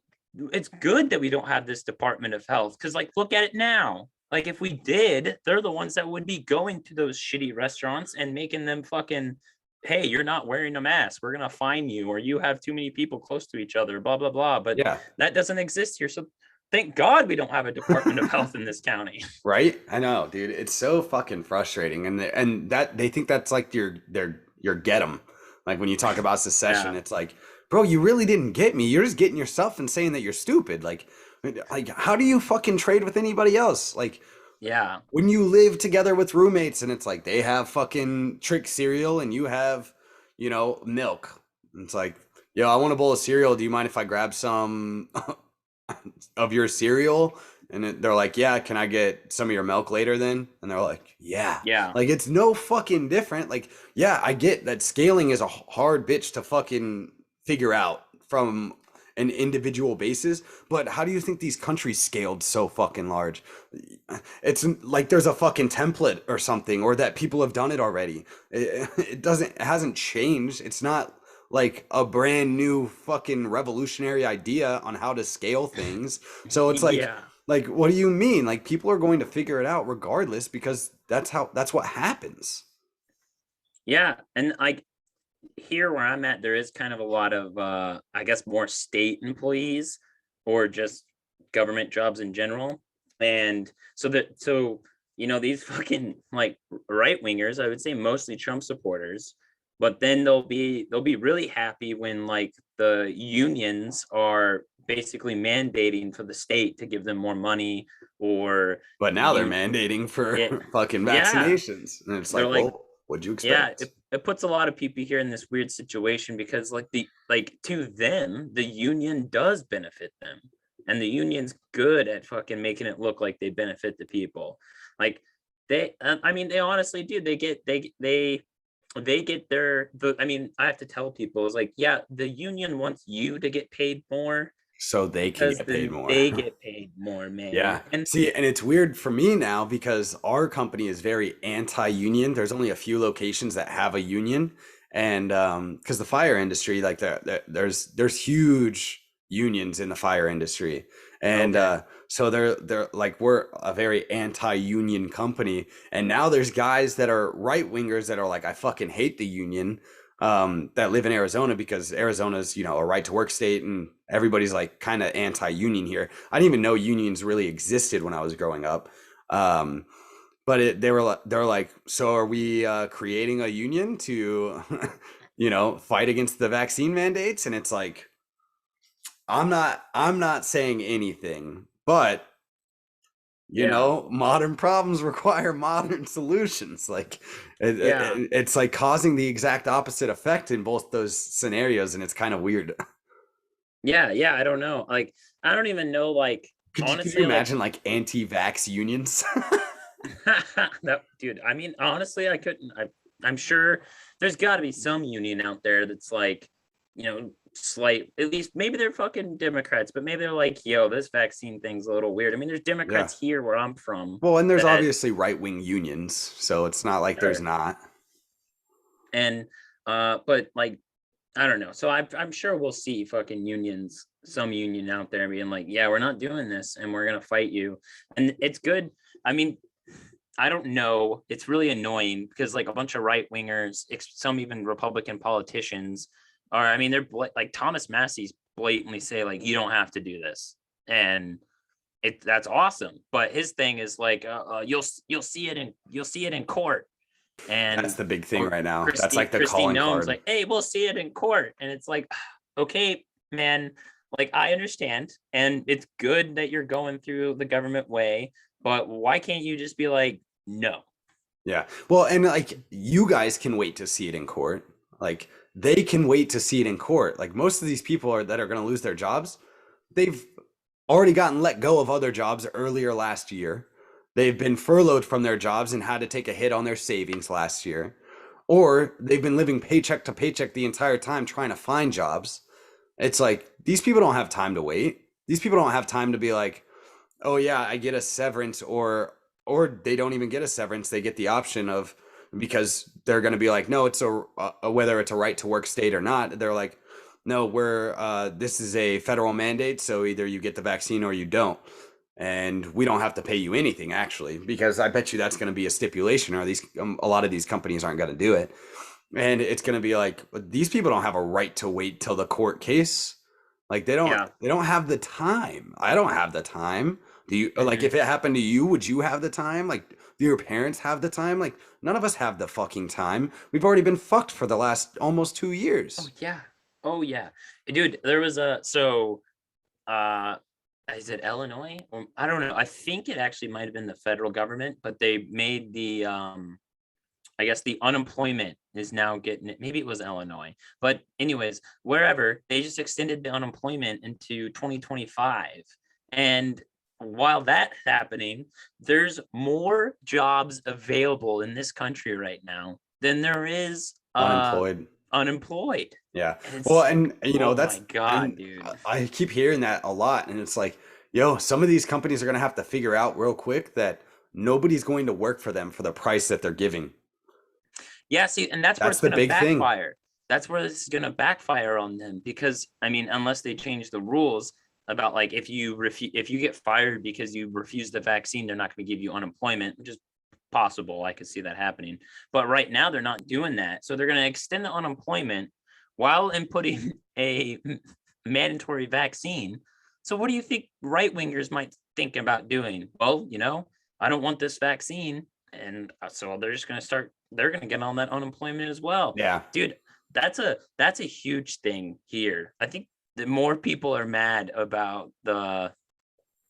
it's good that we don't have this Department of Health. Cause like, look at it now. Like if we did, they're the ones that would be going to those shitty restaurants and making them fucking, hey, you're not wearing a mask, we're gonna fine you, or you have too many people close to each other, blah blah blah. But that doesn't exist here. So thank God we don't have a Department of Health in this county. Right? I know, dude. It's so fucking frustrating. And that they think that's like your get 'em. Like when you talk about secession, it's like, bro, you really didn't get me. You're just getting yourself and saying that you're stupid. Like how do you fucking trade with anybody else? Like, yeah, when you live together with roommates and it's like they have fucking trick cereal and you have, you know, milk. It's like, yo, I want a bowl of cereal. Do you mind if I grab some of your cereal? And they're like, yeah, can I get some of your milk later then? And they're like, yeah. Like, it's no fucking different. Like, yeah, I get that scaling is a hard bitch to fucking figure out from an individual basis, but how do you think these countries scaled so fucking large? It's like there's a fucking template or something, or that people have done it already. It hasn't changed. It's not like a brand new fucking revolutionary idea on how to scale things. So it's like, like, what do you mean? Like, people are going to figure it out regardless, because that's what happens. Yeah. And like, here where I'm at, there is kind of a lot of I guess more state employees or just government jobs in general. And so you know, these fucking like right wingers, I would say mostly Trump supporters, but then they'll be really happy when like the unions are basically mandating for the state to give them more money, or But now they're you, mandating for it, fucking yeah, vaccinations. And it's they're like, like, well, what'd you yeah, expect? it puts a lot of people here in this weird situation because like to them, the union does benefit them. And the union's good at fucking making it look like they benefit the people. Like I mean, they honestly do. They get I mean, I have to tell people, it's like, yeah, the union wants you to get paid more So they can because get paid then more. they get paid more, man. Yeah. And See, and it's weird for me now because our company is very anti-union. There's only a few locations that have a union, and because the fire industry, like there's huge unions in the fire industry, and okay. so they're like we're a very anti-union company, and now there's guys that are right wingers that are like I fucking hate the union, that live in Arizona because Arizona's, you know, a right to work state and everybody's like kind of anti-union here. I didn't even know unions really existed when I was growing up. Um, but they're like, so are we creating a union to, you know, fight against the vaccine mandates? And it's like, I'm not saying anything, but you Yeah. know, modern problems require modern solutions. Like Yeah. it's like causing the exact opposite effect in both those scenarios, and it's kind of weird. Yeah. Yeah. I don't know. Like, I don't even know, like, Could you honestly, like, imagine like anti-vax unions? no, dude, I mean, honestly, I couldn't. I'm sure there's got to be some union out there that's like, slight, at least maybe they're fucking Democrats, but maybe they're like, yo, this vaccine thing's a little weird. I mean, there's Yeah. Democrats here where I'm from Well, and there's that obviously right-wing unions, so it's not like there's are, not. and, but like, I don't know. So I'm sure we'll see fucking unions, some union out there being like, yeah, we're not doing this and we're going to fight you. And it's good. I mean, I don't know. It's really annoying because like a bunch of right wingers, some even Republican politicians are, I mean, they're like Thomas Massey's blatantly say like, you don't have to do this. And that's awesome. But his thing is like, you'll see it in court. That's And the big thing or right now. That's like the Christy calling Noem's card. like, hey, we'll see it in court. And it's like, okay, man, like I understand. And it's good that you're going through the government way, but why can't you just be like, no? Yeah. Well, and like you guys can wait to see it in court. Like they can wait to see it in court. Like most of these people that are going to lose their jobs, they've already gotten let go of other jobs earlier last year. They've been furloughed from their jobs and had to take a hit on their savings last year. Or they've been living paycheck to paycheck the entire time trying to find jobs. It's like these people don't have time to wait. These people don't have time to be like, oh yeah, I get a severance, or they don't even get a severance. They get the option of, because they're going to be like, no, it's a whether it's a right to work state or not. They're like, no, this is a federal mandate, so either you get the vaccine or you don't, and we don't have to pay you anything actually, because I bet you that's going to be a stipulation, or a lot of these companies aren't going to do it, and it's going to be like these people don't have a right to wait till the court case. Like Yeah. they don't have the time. I don't have the time. Do you, like, Mhm. if it happened to you, would you have the time? Like, do your parents have the time? Like, none of us have the fucking time. We've already been fucked for the last almost 2 years. Oh yeah. Oh yeah. Dude, there was uh is it Illinois? Or, I don't know. I think it actually might have been the federal government, but they made the I guess the unemployment is now getting it. Maybe it was Illinois, but anyways, wherever, they just extended the unemployment into 2025. And while that's happening, there's more jobs available in this country right now than there is Unemployed. unemployed. Yeah. And it's Well, like, and you know, oh that's, my God, and dude. I keep hearing that a lot. And it's like, yo, some of these companies are going to have to figure out real quick that nobody's going to work for them for the price that they're giving. Yeah, see, and that's where That's it's the going to big thing. backfire. That's where this is going to backfire on them because I mean, unless they change the rules about like if you get fired because you refuse the vaccine, they're not going to give you unemployment, which is possible. I could see that happening. But right now they're not doing that. So they're going to extend the unemployment while inputting a mandatory vaccine. So what do you think right wingers might think about doing? Well, I don't want this vaccine. And so they're going to get on that unemployment as well. Yeah. Dude, that's a huge thing here. I think the more people are mad about the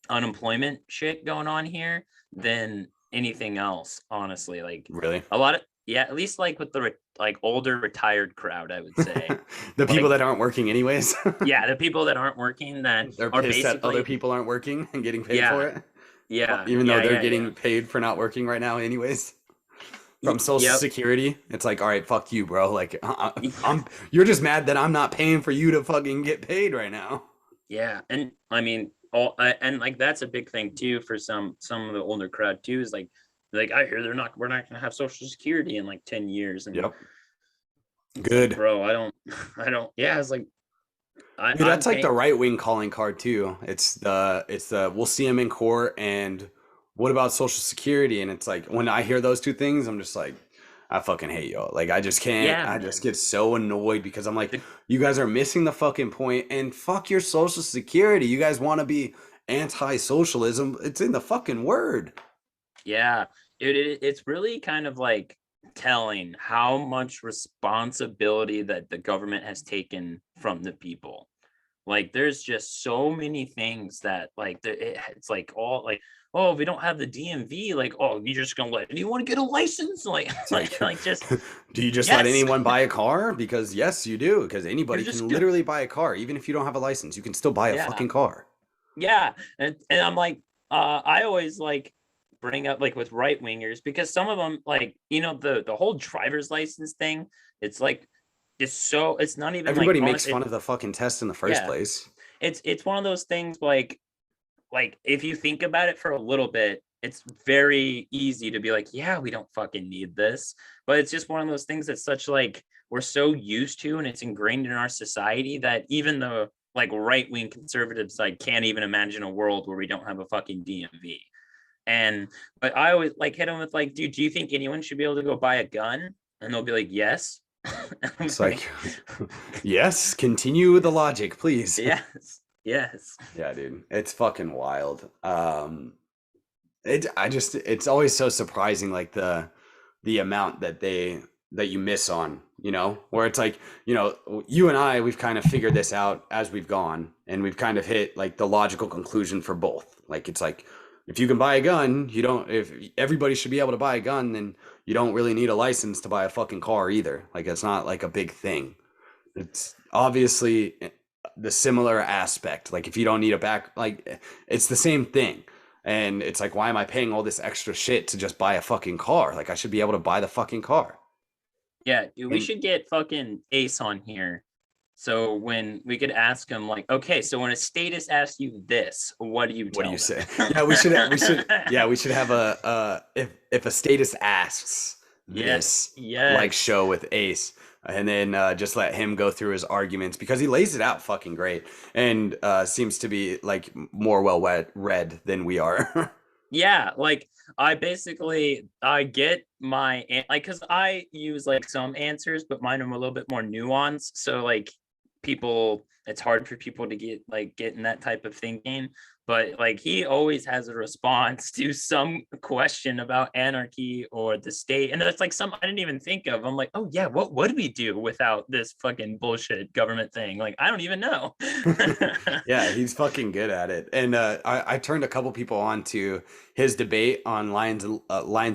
unemployment shit going on here than anything else, honestly. Like Really? a lot of, yeah, at least like with the like older retired crowd, I would say. The people Like, that aren't working anyways. yeah, the people that aren't working that They're are pissed that other basically, people aren't working and getting paid for yeah, it. yeah, Even though yeah, they're yeah, getting yeah. paid for not working right now anyways. From Social Yep. Security, it's like, all right, fuck you, bro. Like, you're just mad that I'm not paying for you to fucking get paid right now. Yeah, and I mean, and like that's a big thing too for some of the older crowd too. Is like I hear we're not gonna have Social Security in like 10 years. And Yep. it's Good. like, bro, I don't. Yeah, it's like Dude, that's like the paying. right wing calling card too. It's the we'll see him in court, and what about Social Security? And it's like when I hear those two things, I'm just like, I fucking hate y'all. Like I just can't. Yeah, I man. just get so annoyed because I'm like, The- you guys are missing the fucking point, and fuck your Social Security. You guys want to be anti-socialism? It's in the fucking word. Yeah, it's really kind of like telling how much responsibility that the government has taken from the people. Like there's just so many things that like it's like all like, oh, if we don't have the DMV, like, oh, you're just gonna let anyone get a license? Like It's like, like just do you just let yes. anyone buy a car? Because yes, you do. Because anybody You're just can gonna, literally buy a car, even if you don't have a license. You can still buy a yeah. fucking car. Yeah, and I'm like, I always like bring up like with right wingers because some of them like the whole driver's license thing. It's like it's not even Everybody like makes fun of the fucking test in the first yeah, place. it's one of those things like if you think about it for a little bit, it's very easy to be like, yeah, we don't fucking need this, but it's just one of those things that's such like we're so used to and it's ingrained in our society that even the like right-wing conservatives like can't even imagine a world where we don't have a fucking DMV. And but I always like hit them with like, dude, do you think anyone should be able to go buy a gun? And they'll be like, yes. It's like, yes, continue the logic, please. yes, yes. Yeah, dude, it's fucking wild. It's always so surprising, like the amount that you miss on, where it's like, you and I, we've kind of figured this out as we've gone, and we've kind of hit like the logical conclusion for both. Like, it's like, if you can buy a gun, if everybody should be able to buy a gun, then you don't really need a license to buy a fucking car either. Like, it's not like a big thing. It's obviously the similar aspect. Like, if you don't need like, it's the same thing. And it's like, why am I paying all this extra shit to just buy a fucking car? Like, I should be able to buy the fucking car. Yeah, dude, we And should get fucking Ace on here. So when we could ask him like, okay, so when a status asks you this, what do you what tell do you them? say? Yeah, we should have if a status asks Yes, this, yes. like, show with Ace, and then just let him go through his arguments, because he lays it out fucking great, and seems to be like more read than we are. Yeah, like I get my like because I use like some answers, but mine are a little bit more nuanced. So like it's hard for people to get in that type of thinking. But like he always has a response to some question about anarchy or the state, and it's like some I didn't even think of. I'm like, oh yeah, what would we do without this fucking bullshit government thing? Like I don't even know. Yeah, he's fucking good at it. And I turned a couple people on to his debate on Lines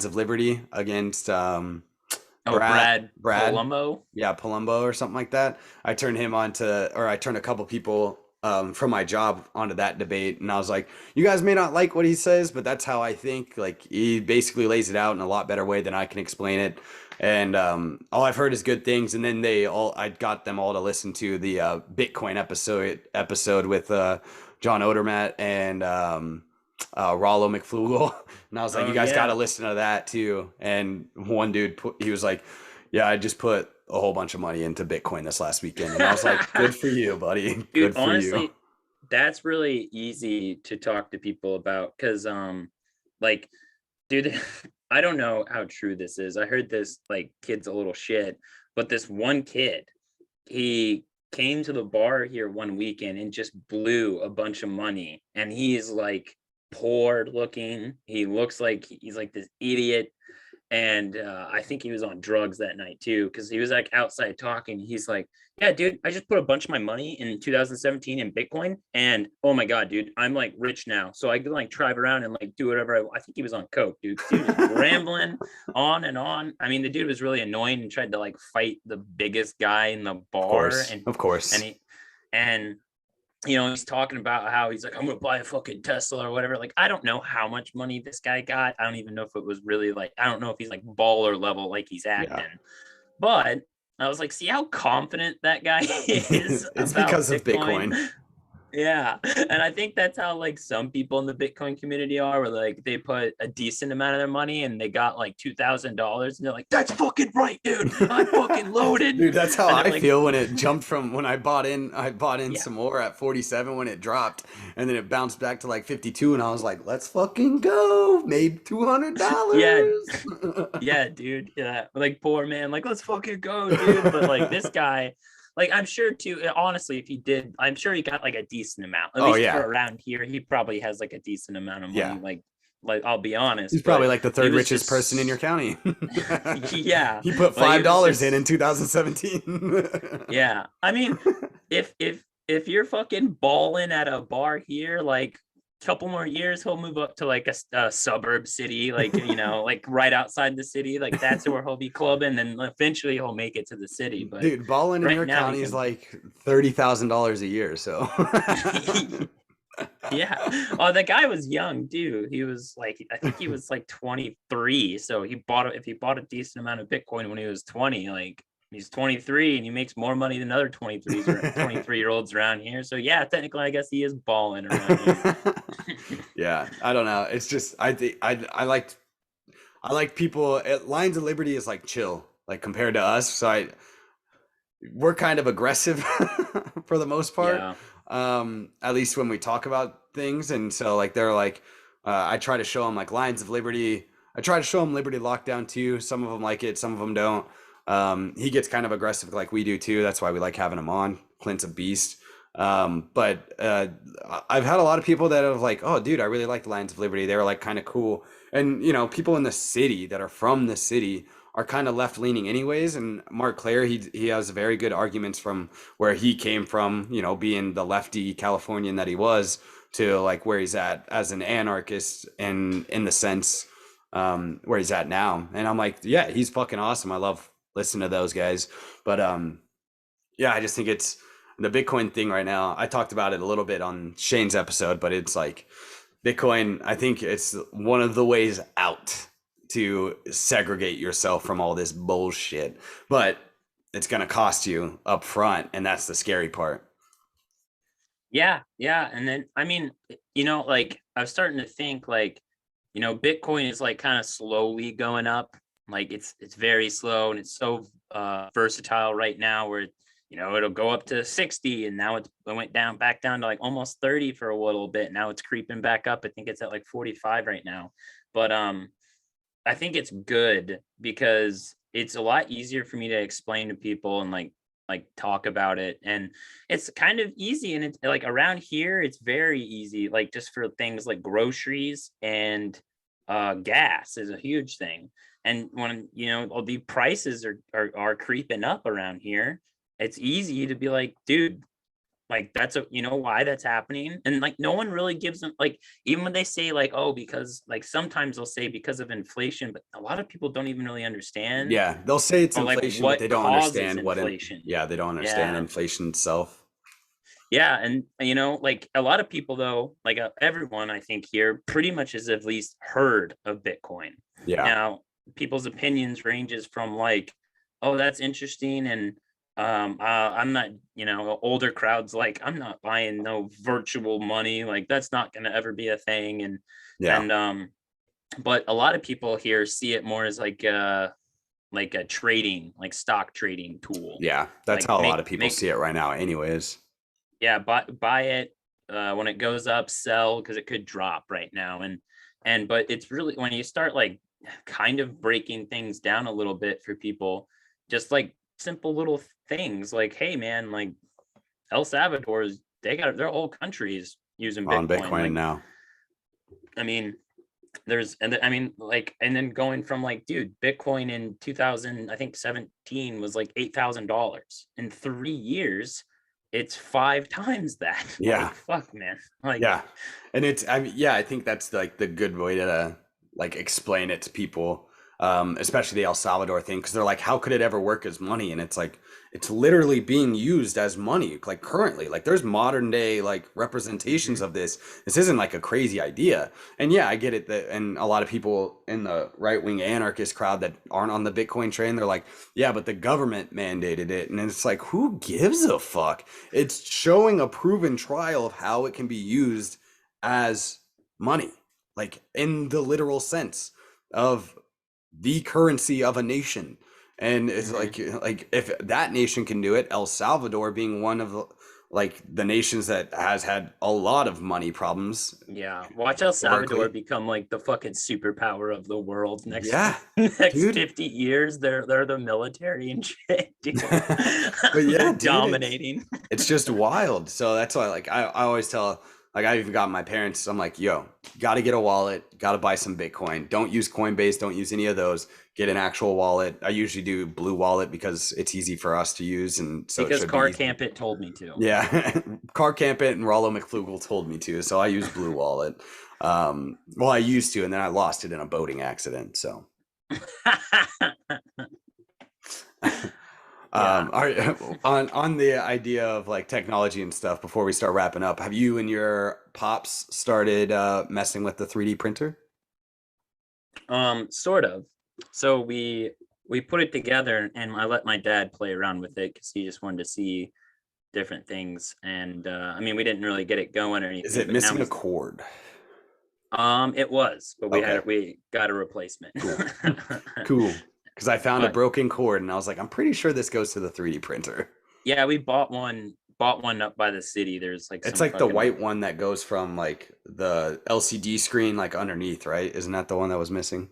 of Liberty against Brad Brad. Palumbo. Yeah, Palumbo or something like that. I turned a couple people from my job onto that debate, and I was like, you guys may not like what he says, but that's how I think. Like, he basically lays it out in a lot better way than I can explain it. And all I've heard is good things. And then I got them all to listen to the Bitcoin episode with John Odermatt and Rollo McFlugel. And I was like, you guys got to listen to that too. And one dude he was like, yeah, I just put a whole bunch of money into Bitcoin this last weekend. And I was like, good for you, buddy. Dude, Good for honestly, you. that's really easy to talk to people about because like dude, I don't know how true this is. I heard this like kid's a little shit, but this one kid, he came to the bar here one weekend and just blew a bunch of money, and he is like poor looking. He looks like he's like this idiot, And I think he was on drugs that night too, because he was like outside talking. He's like, "Yeah, dude, I just put a bunch of my money in 2017 in Bitcoin, and oh my god, dude, I'm like rich now, so I can like drive around and like do whatever I think he was on coke, dude. Dude was rambling on and on. I mean, the dude was really annoying and tried to like fight the biggest guy in the bar, Of course. and he's talking about how he's like, I'm gonna buy a fucking Tesla or whatever. Like, I don't know how much money this guy got. I don't even know if it was really like, I don't know if he's like baller level like he's acting. But I was like, see how confident that guy is. It's about because of Bitcoin. Yeah. And I think that's how like some people in the Bitcoin community are, where like they put a decent amount of their money and they got like $2,000 and they're like, that's fucking right, dude. I'm fucking loaded. Dude, that's how I like, feel when it jumped from when I bought in some more at 47 when it dropped, and then it bounced back to like 52, and I was like, let's fucking go. Made $200. Yeah, dude. Yeah. Like, poor man, like, let's fucking go, dude. But like this guy, like, I'm sure too, honestly, if he did, I'm sure he got like a decent amount. At least for around here, he probably has like a decent amount of money. Yeah. Like I'll be honest. He's probably like the third richest person in your county. Yeah. He put $5 in 2017. Yeah. I mean, if you're fucking balling at a bar here, like couple more years he'll move up to like a suburb city, like like right outside the city, like that's where he'll be clubbing, and eventually he'll make it to the city. But dude, balling in your county is like $30,000 a year, so yeah. Oh, the guy was young too. He was like, I think he was like 23, so if he bought a decent amount of Bitcoin when he was 20, like he's 23 and he makes more money than other 23-year-olds around here. So yeah, technically, I guess he is balling around here. Yeah, I don't know. It's just I think I like people at Lions of Liberty is like chill, like compared to us. So we're kind of aggressive for the most part. Yeah. At least when we talk about things, and so like they're like, I try to show them like Lions of Liberty. I try to show them Liberty Lockdown too. Some of them like it, some of them don't. He gets kind of aggressive like we do too. That's why we like having him on. Clint's a beast. But I've had a lot of people that have like, oh dude, I really like the Lions of Liberty. They were like kind of cool. And people in the city that are from the city are kind of left leaning anyways. And Mark Claire, he has very good arguments from where he came from, being the lefty Californian that he was, to like where he's at as an anarchist, and in the sense where he's at now. And I'm like, yeah, he's fucking awesome. I love listening to those guys. But yeah, I just think it's the Bitcoin thing right now. I talked about it a little bit on Shane's episode, but it's like Bitcoin, I think it's one of the ways out to segregate yourself from all this bullshit, but it's going to cost you up front. And that's the scary part. Yeah. And then, I mean, like I was starting to think like, Bitcoin is like kind of slowly going up. Like it's very slow, and it's so versatile right now where, it'll go up to 60, and now it went back down to like almost 30 for a little bit. Now it's creeping back up. I think it's at like 45 right now. But I think it's good because it's a lot easier for me to explain to people and like talk about it, and it's kind of easy. And it's like around here it's very easy, like just for things like groceries and gas is a huge thing. And when all the prices are creeping up around here, it's easy to be like, dude, like that's why that's happening. And like no one really gives them, like, even when they say like, oh, because like sometimes they'll say because of inflation, but a lot of people don't even really understand. Yeah, they'll say it's inflation, like, but they don't understand inflation. They don't understand inflation itself. Yeah. And like a lot of people though, like everyone I think here pretty much has at least heard of Bitcoin. Yeah. Now people's opinions ranges from like, oh, that's interesting, and I'm not, older crowds like, I'm not buying no virtual money, like that's not going to ever be a thing. And but a lot of people here see it more as like a trading, like stock trading tool. Yeah, that's like how a lot of people see it right now anyways. Yeah, buy it when it goes up, sell because it could drop right now. But it's really, when you start like kind of breaking things down a little bit for people, just like simple little things like, hey man, like El Salvador's, they got their whole country's using Bitcoin. On Bitcoin like, now. I mean, I mean, like, and then going from like, dude, Bitcoin in 2000, I think 17 was like $8,000. In 3 years, it's 5 times that. Yeah. Like, fuck, man. Like, Yeah. And I mean, yeah, I think that's like the good way to like explain it to people, especially the El Salvador thing, because they're like, how could it ever work as money? And it's like, it's literally being used as money, like currently. Like there's modern day like representations of this. This isn't like a crazy idea. And yeah, I get it that, and a lot of people in the right wing anarchist crowd that aren't on the Bitcoin train, they're like, yeah, but the government mandated it. And it's like, who gives a fuck? It's showing a proven trial of how it can be used as money, like in the literal sense of the currency of a nation. And it's like if that nation can do it, El Salvador being one of the nations that has had a lot of money problems. yeah, watch El Salvador historically. become like the fucking superpower of the world next Yeah, next dude. 50 years. They're the military and shit, dude. But yeah, They're dude, dominating. it's just wild. So that's why like I always tell, like I even got my parents, I'm like, yo, gotta get a wallet, gotta buy some Bitcoin. Don't use Coinbase, don't use any of those. Get an actual wallet. I usually do Blue Wallet because it's easy for us to use, and so Because it should Car be easy. Camp It told me to. Yeah, Car Camp It and Rollo McFlugel told me to, so I use Blue Wallet. Well, I used to, and then I lost it in a boating accident. So, on the idea of like technology and stuff, before we start wrapping up, have you and your pops started messing with the 3D printer? Sort of. So we put it together, and I let my dad play around with it because he just wanted to see different things. And I mean, we didn't really get it going or anything. Is it but now missing a he's- cord? It was, but Okay. we got a replacement. Cool. Because I found a But- broken cord, and I was like, I'm pretty sure this goes to the 3D printer. Yeah, we bought one up by the city. There's like It's some like the fucking- white one that goes from like the LCD screen like underneath, right? Isn't that the one that was missing?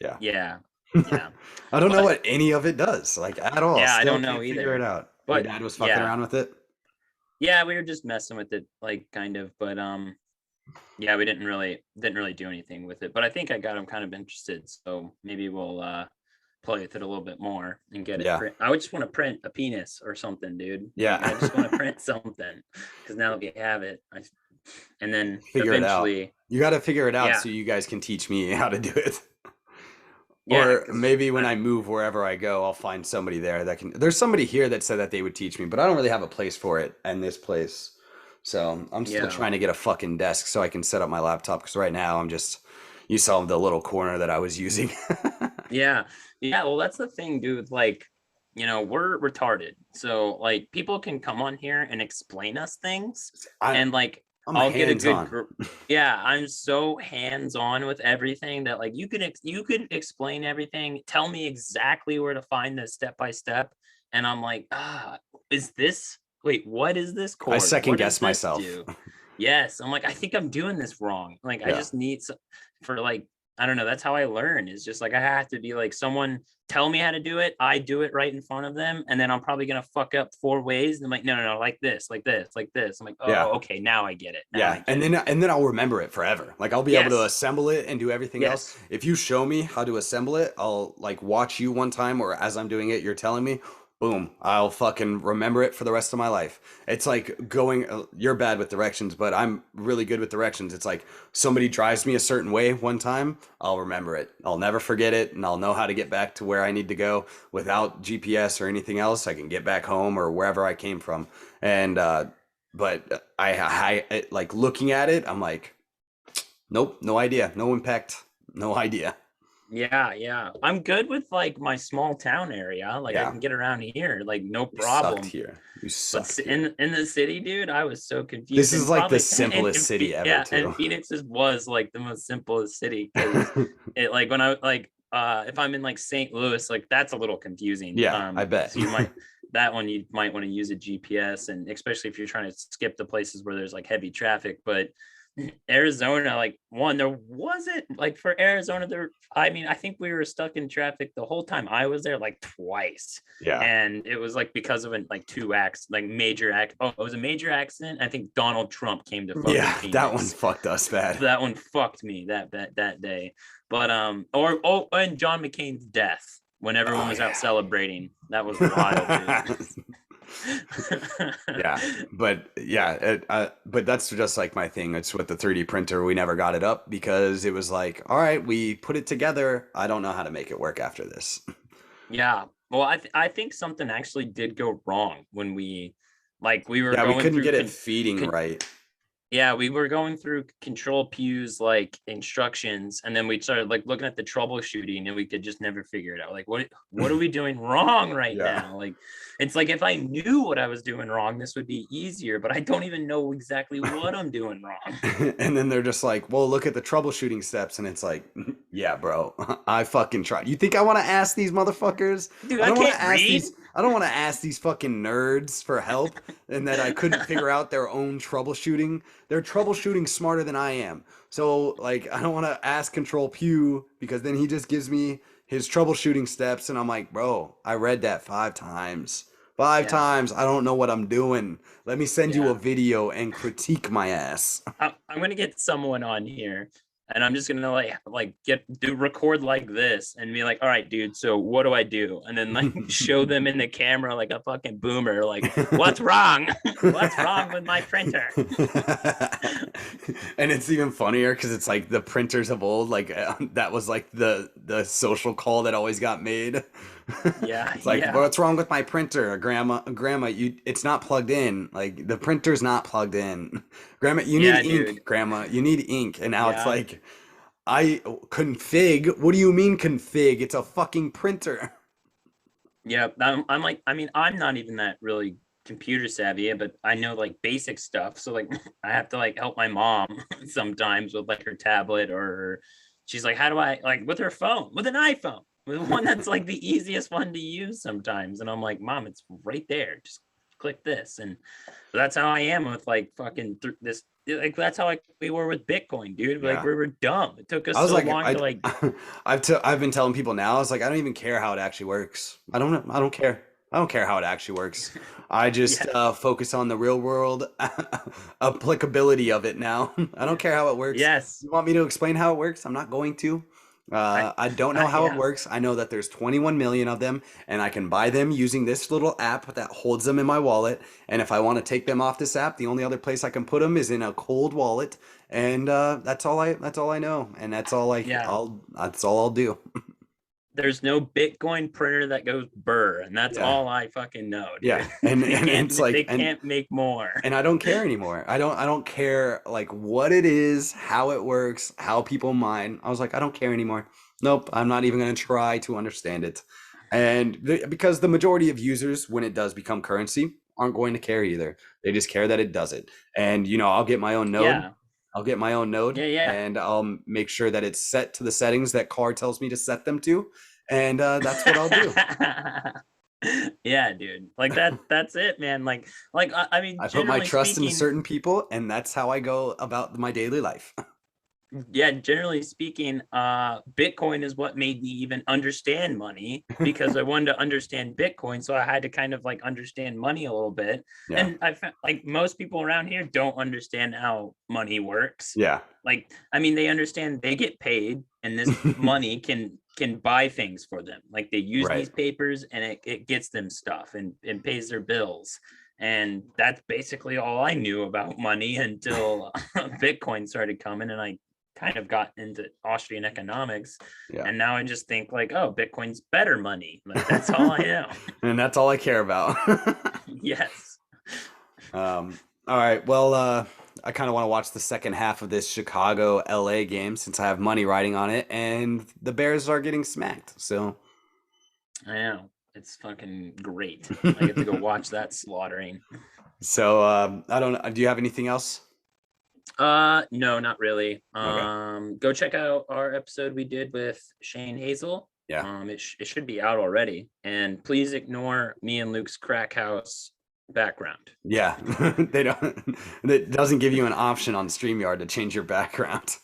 Yeah. Yeah. Yeah. I don't know But- what any of it does, like at all. Yeah, I Still don't know can't figure either. it out. Your But, dad was fucking yeah. around with it. Yeah, we were just messing with it, like kind of, but yeah, we didn't really do anything with it. But I think I got him kind of interested, so maybe we'll play with it a little bit more and get it. Yeah. I would just want to print a penis or something, dude. Yeah. I just want to print something because now that we have it, and then Figure it out. eventually, You got to figure it out Yeah. so you guys can teach me how to do it. Yeah, Or 'cause maybe when I move wherever I go, I'll find somebody there that can. There's somebody here that said that they would teach me, but I don't really have a place for it in this place. So I'm still Yeah. trying to get a fucking desk so I can set up my laptop, because right now you saw the little corner that I was using. Yeah. Well, that's the thing, dude. Like, we're retarded. So like people can come on here and explain us things. And like I'm I'll get a hands-on. good group. Yeah, I'm so hands-on with everything that like you could explain everything, tell me exactly where to find this step by step. And I'm like, is this what is this chord? second What guess does this myself. do? Yes. I'm like, I think I'm doing this wrong. Like I Yeah. just need for like, I don't know. That's how I learn. Is just like I have to be like someone tell me how to do it. I do it right in front of them, and then I'm probably gonna fuck up 4 ways. And I'm like, no, like this, like this, like this. I'm like, oh, Yeah. okay, now I get it. Now I Yeah, get and it. then I'll remember it forever. Like I'll be able to Yes. assemble it and do everything else. Yes. If you show me how to assemble it, I'll like watch you one time, or as I'm doing it, you're telling me, boom, I'll fucking remember it for the rest of my life. It's like going, you're bad with directions, but I'm really good with directions. It's like somebody drives me a certain way one time, I'll remember it. I'll never forget it, and I'll know how to get back to where I need to go without GPS or anything else. I can get back home or wherever I came from. And, but I like looking at it, I'm like, nope, no idea, no impact, no idea. Yeah. I'm good with like my small town area. Like I Yeah. can get around here, like no You problem. sucked here. You But sucked here. in the city, dude, I was so confused. This is And like the probably- simplest and city ever, Yeah, too. and Phoenix was like the most simplest city. 'Cause it like when I like if I'm in like St. Louis, like that's a little confusing. Yeah, I bet. So you might want to use a GPS, and especially if you're trying to skip the places where there's like heavy traffic. But Arizona, like one, there wasn't like for Arizona there. I mean, I think we were stuck in traffic the whole time I was there, like twice. Yeah. And it was like because of like major Oh, it was a major accident. I think Donald Trump came to fucking Yeah, that one Phoenix. fucked us bad. That one fucked me that day. But and John McCain's death when everyone was out celebrating. That was wild, dude. Yeah, but that's just like my thing. It's with the 3D printer, we never got it up because it was like, all right, we put it together, I don't know how to make it work after this. Yeah, well, I think something actually did go wrong when we were Yeah, we going couldn't through get it feeding right. Yeah, we were going through Control Pew's like instructions, and then we started like looking at the troubleshooting, and we could just never figure it out. Like, what are we doing wrong right Yeah. now? Like, it's like if I knew what I was doing wrong, this would be easier, but I don't even know exactly what I'm doing wrong. And then they're just like, well, look at the troubleshooting steps, and it's like, yeah, bro, I fucking tried. You think I want to ask these motherfuckers? Dude, I I don't want can't to ask read. these. I don't want to ask these fucking nerds for help, and that I couldn't figure out their own troubleshooting. They're troubleshooting smarter than I am. So like, I don't want to ask Control Pew because then he just gives me his troubleshooting steps, and I'm like, bro, I read that 5 times. Five Yeah. times. I don't know what I'm doing. Let me send you Yeah. a video and critique my ass. I'm gonna get someone on here, and I'm just gonna record like this and be like, all right, dude, so what do I do? And then like show them in the camera like a fucking boomer, like, what's wrong? What's wrong with my printer? And it's even funnier because it's like the printers of old, like that was like the social call that always got made. Yeah, It's like, yeah. what's wrong with my printer? Grandma, it's not plugged in. Like the printer's not plugged in. Grandma, you Yeah, need ink, dude. Grandma. You need ink. And now it's Yeah. like, I config. What do you mean config? It's a fucking printer. Yeah, I'm like, I mean, I'm not even that really computer savvy, but I know like basic stuff. So like I have to like help my mom sometimes with like her tablet she's like, how do I like with her phone, with an iPhone, with one that's like the easiest one to use sometimes. And I'm like, Mom, it's right there. Just click this. And that's how I am with like fucking this. Like that's how we were with Bitcoin, dude. Like Yeah. we were dumb. It took us I was so like, long to like I've been telling people now. I was like, I don't even care how it actually works. I don't care. I don't care how it actually works. I just focus on the real world applicability of it now. I don't care how it works. Yes. You want me to explain how it works? I'm not going to. I don't know how it yeah. works. I know that there's 21 million of them, and I can buy them using this little app that holds them in my wallet. And if I want to take them off this app, the only other place I can put them is in a cold wallet. And that's all I know. And that's all I'll do. There's no Bitcoin printer that goes burr, and that's Yeah. all I fucking know. Dude. Yeah, and it's like they can't make more. and I don't care anymore. I don't care like what it is, how it works, how people mine. I was like, I don't care anymore. Nope, I'm not even going to try to understand it. And because the majority of users, when it does become currency, aren't going to care either. They just care that it does it. And I'll get my own node. Yeah. I'll get my own node. Yeah. And I'll make sure that it's set to the settings that Car tells me to set them to. And that's what I'll do. Yeah, dude. Like that's it, man. Like I mean, I put my generally trust in speaking- certain people, and that's how I go about my daily life. Yeah, generally speaking, Bitcoin is what made me even understand money because I wanted to understand Bitcoin. So I had to kind of like understand money a little bit. Yeah. And I found like most people around here don't understand how money works. Yeah. Like, I mean, they understand they get paid and this money can buy things for them. Like they use Right. these papers and it gets them stuff and pays their bills. And that's basically all I knew about money until Bitcoin started coming and I kind of got into Austrian economics. Yeah. And now I just think like, oh, Bitcoin's better money. Like that's all I know. And that's all I care about. Yes. All right. Well, I kind of want to watch the second half of this Chicago LA game since I have money riding on it, and the Bears are getting smacked. So I know. It's fucking great. I get to go watch that slaughtering. So I don't know. Do you have anything else? No, not really. Okay. Go check out our episode we did with Shane Hazel. Yeah. It should be out already. And please ignore me and Luke's crack house background. Yeah, they don't. It doesn't give you an option on StreamYard to change your background.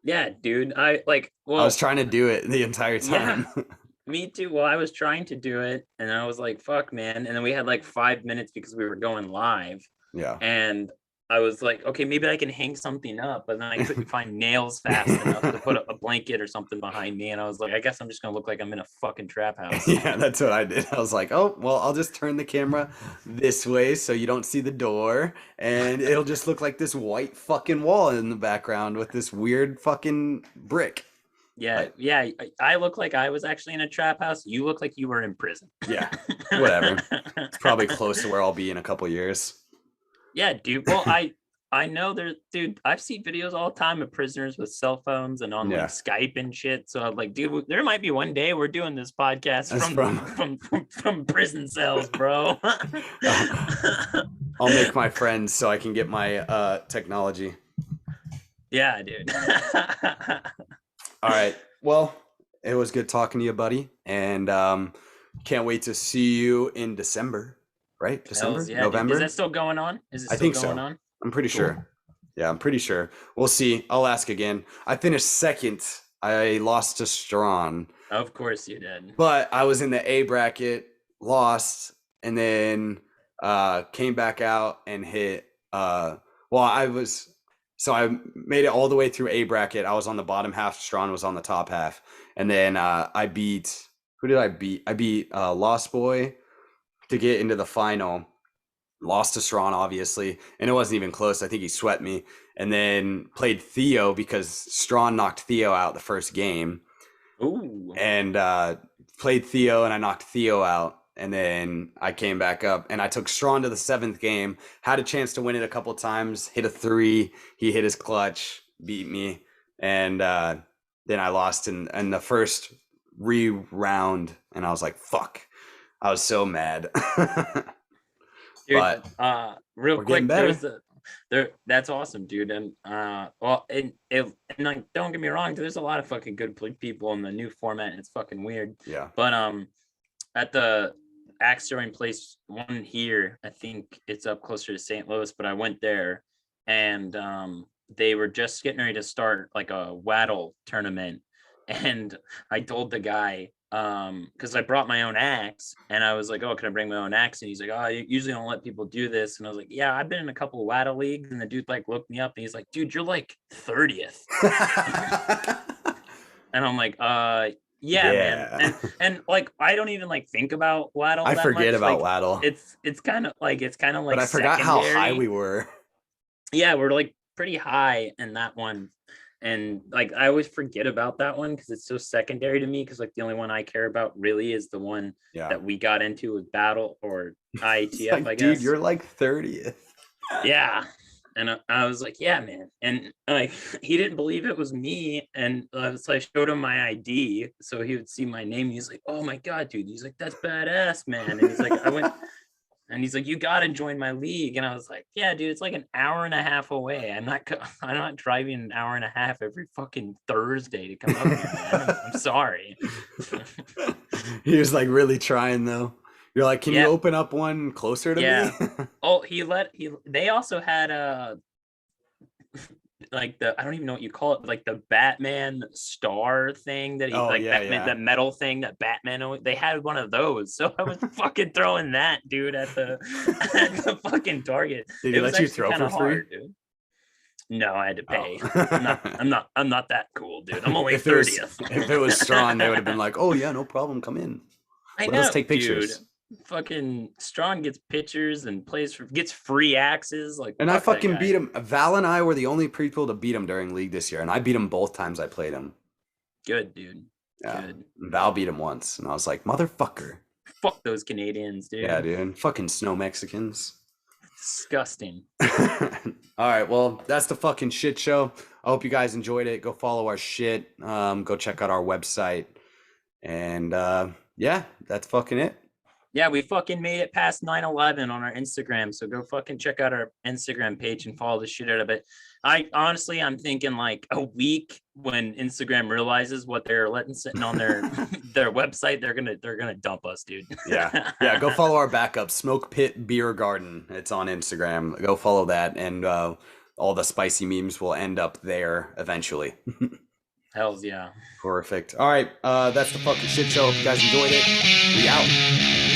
Yeah, dude. I was trying to do it the entire time. Yeah, me too. Well, I was trying to do it and I was like, fuck, man. And then we had like 5 minutes because we were going live. Yeah. And I was like, okay, maybe I can hang something up. But then I couldn't find nails fast enough to put a blanket or something behind me. And I was like, I guess I'm just going to look like I'm in a fucking trap house. Yeah, that's what I did. I was like, oh, well, I'll just turn the camera this way so you don't see the door. And it'll just look like this white fucking wall in the background with this weird fucking brick. Yeah, yeah. I look like I was actually in a trap house. You look like you were in prison. Yeah, whatever. It's probably close to where I'll be in a couple years. Yeah, dude. Well, I know there's, dude, I've seen videos all the time of prisoners with cell phones and on like Skype and shit. So I'm like, dude, there might be one day we're doing this podcast from prison cells, bro. I'll make my friends so I can get my technology. Yeah, dude. All right. Well, it was good talking to you, buddy. And can't wait to see you in December. Right? December? Yeah, November? Dude. Is that still going on? Is it still going on? I'm pretty sure. Yeah, I'm pretty sure. We'll see. I'll ask again. I finished second. I lost to Strawn. Of course you did. But I was in the A bracket, lost, and then came back out and hit. I made it all the way through A bracket. I was on the bottom half. Strawn was on the top half. And then I beat, who did I beat? I beat Lost Boy to get into the final. Lost to Strawn, obviously, and it wasn't even close. I think he swept me. And then played Theo because Strawn knocked Theo out the first game. Ooh. And played Theo, and I knocked Theo out. And then I came back up, and I took Strawn to the 7th game. Had a chance to win it a couple times. Hit a 3. He hit his clutch, beat me, and then I lost in the first round. And I was like, "Fuck." I was so mad. Dude, but real quick, that's awesome, dude. And like, don't get me wrong, there's a lot of fucking good people in the new format, and it's fucking weird. Yeah. But at the Axe Throwing Place one here, I think it's up closer to St. Louis, but I went there, and they were just getting ready to start like a Waddle tournament, and I told the guy, because I brought my own axe, and I was like, oh, can I bring my own axe? And he's like, oh, I usually don't let people do this. And I was like, yeah, I've been in a couple of Waddle leagues. And the dude like looked me up, and he's like, dude, you're like 30th. And I'm like, yeah, man. And like, I don't even like think about Waddle. I forget about like, Waddle. It's kind of like but I forgot how high we were. Yeah, we're like pretty high in that one. And like, I always forget about that one because it's so secondary to me, because like the only one I care about really is the one that we got into with Battle or IATF, like, I guess. Dude, you're like 30th. Yeah. And I was like, yeah, man. And like, he didn't believe it was me. And so I showed him my ID so he would see my name. He's like, oh my God, dude. He's like, that's badass, man. And he's like, and he's like, you got to join my league. And I was like, yeah, dude, it's like an hour and a half away. I'm not driving an hour and a half every fucking Thursday to come up here, man. I'm sorry. He was like really trying though. You're like, can you open up one closer to me? Oh, they also had like I don't even know what you call it, like the Batman star thing that that metal thing that Batman, they had one of those. So I was fucking throwing that, dude, at the fucking target. Did he let you throw for free? Hard, dude. No, I had to pay. I'm not that cool, dude. I'm only if 30th. If it was Strawn, they would have been like, oh yeah, no problem, come in. Let us take pictures. Dude. Fucking Strawn gets pictures and gets free axes, like, and I fucking beat him. Val and I were the only people to beat him during league this year, and I beat him both times I played him. Good, dude. Yeah. Good. Val beat him once, and I was like, motherfucker. Fuck those Canadians, dude. Yeah, dude. Fucking snow Mexicans. Disgusting. All right, well, that's the fucking shit show. I hope you guys enjoyed it. Go follow our shit. Go check out our website, and yeah, that's fucking it. Yeah, we fucking made it past 9/11 on our Instagram. So go fucking check out our Instagram page and follow the shit out of it. I'm thinking like a week when Instagram realizes what they're letting sitting on their their website, they're gonna dump us, dude. Yeah. Yeah. Go follow our backup, Smoke Pit Beer Garden. It's on Instagram. Go follow that, and all the spicy memes will end up there eventually. Hells yeah. Perfect. All right. That's the fucking shit show. Hope you guys enjoyed it. We out.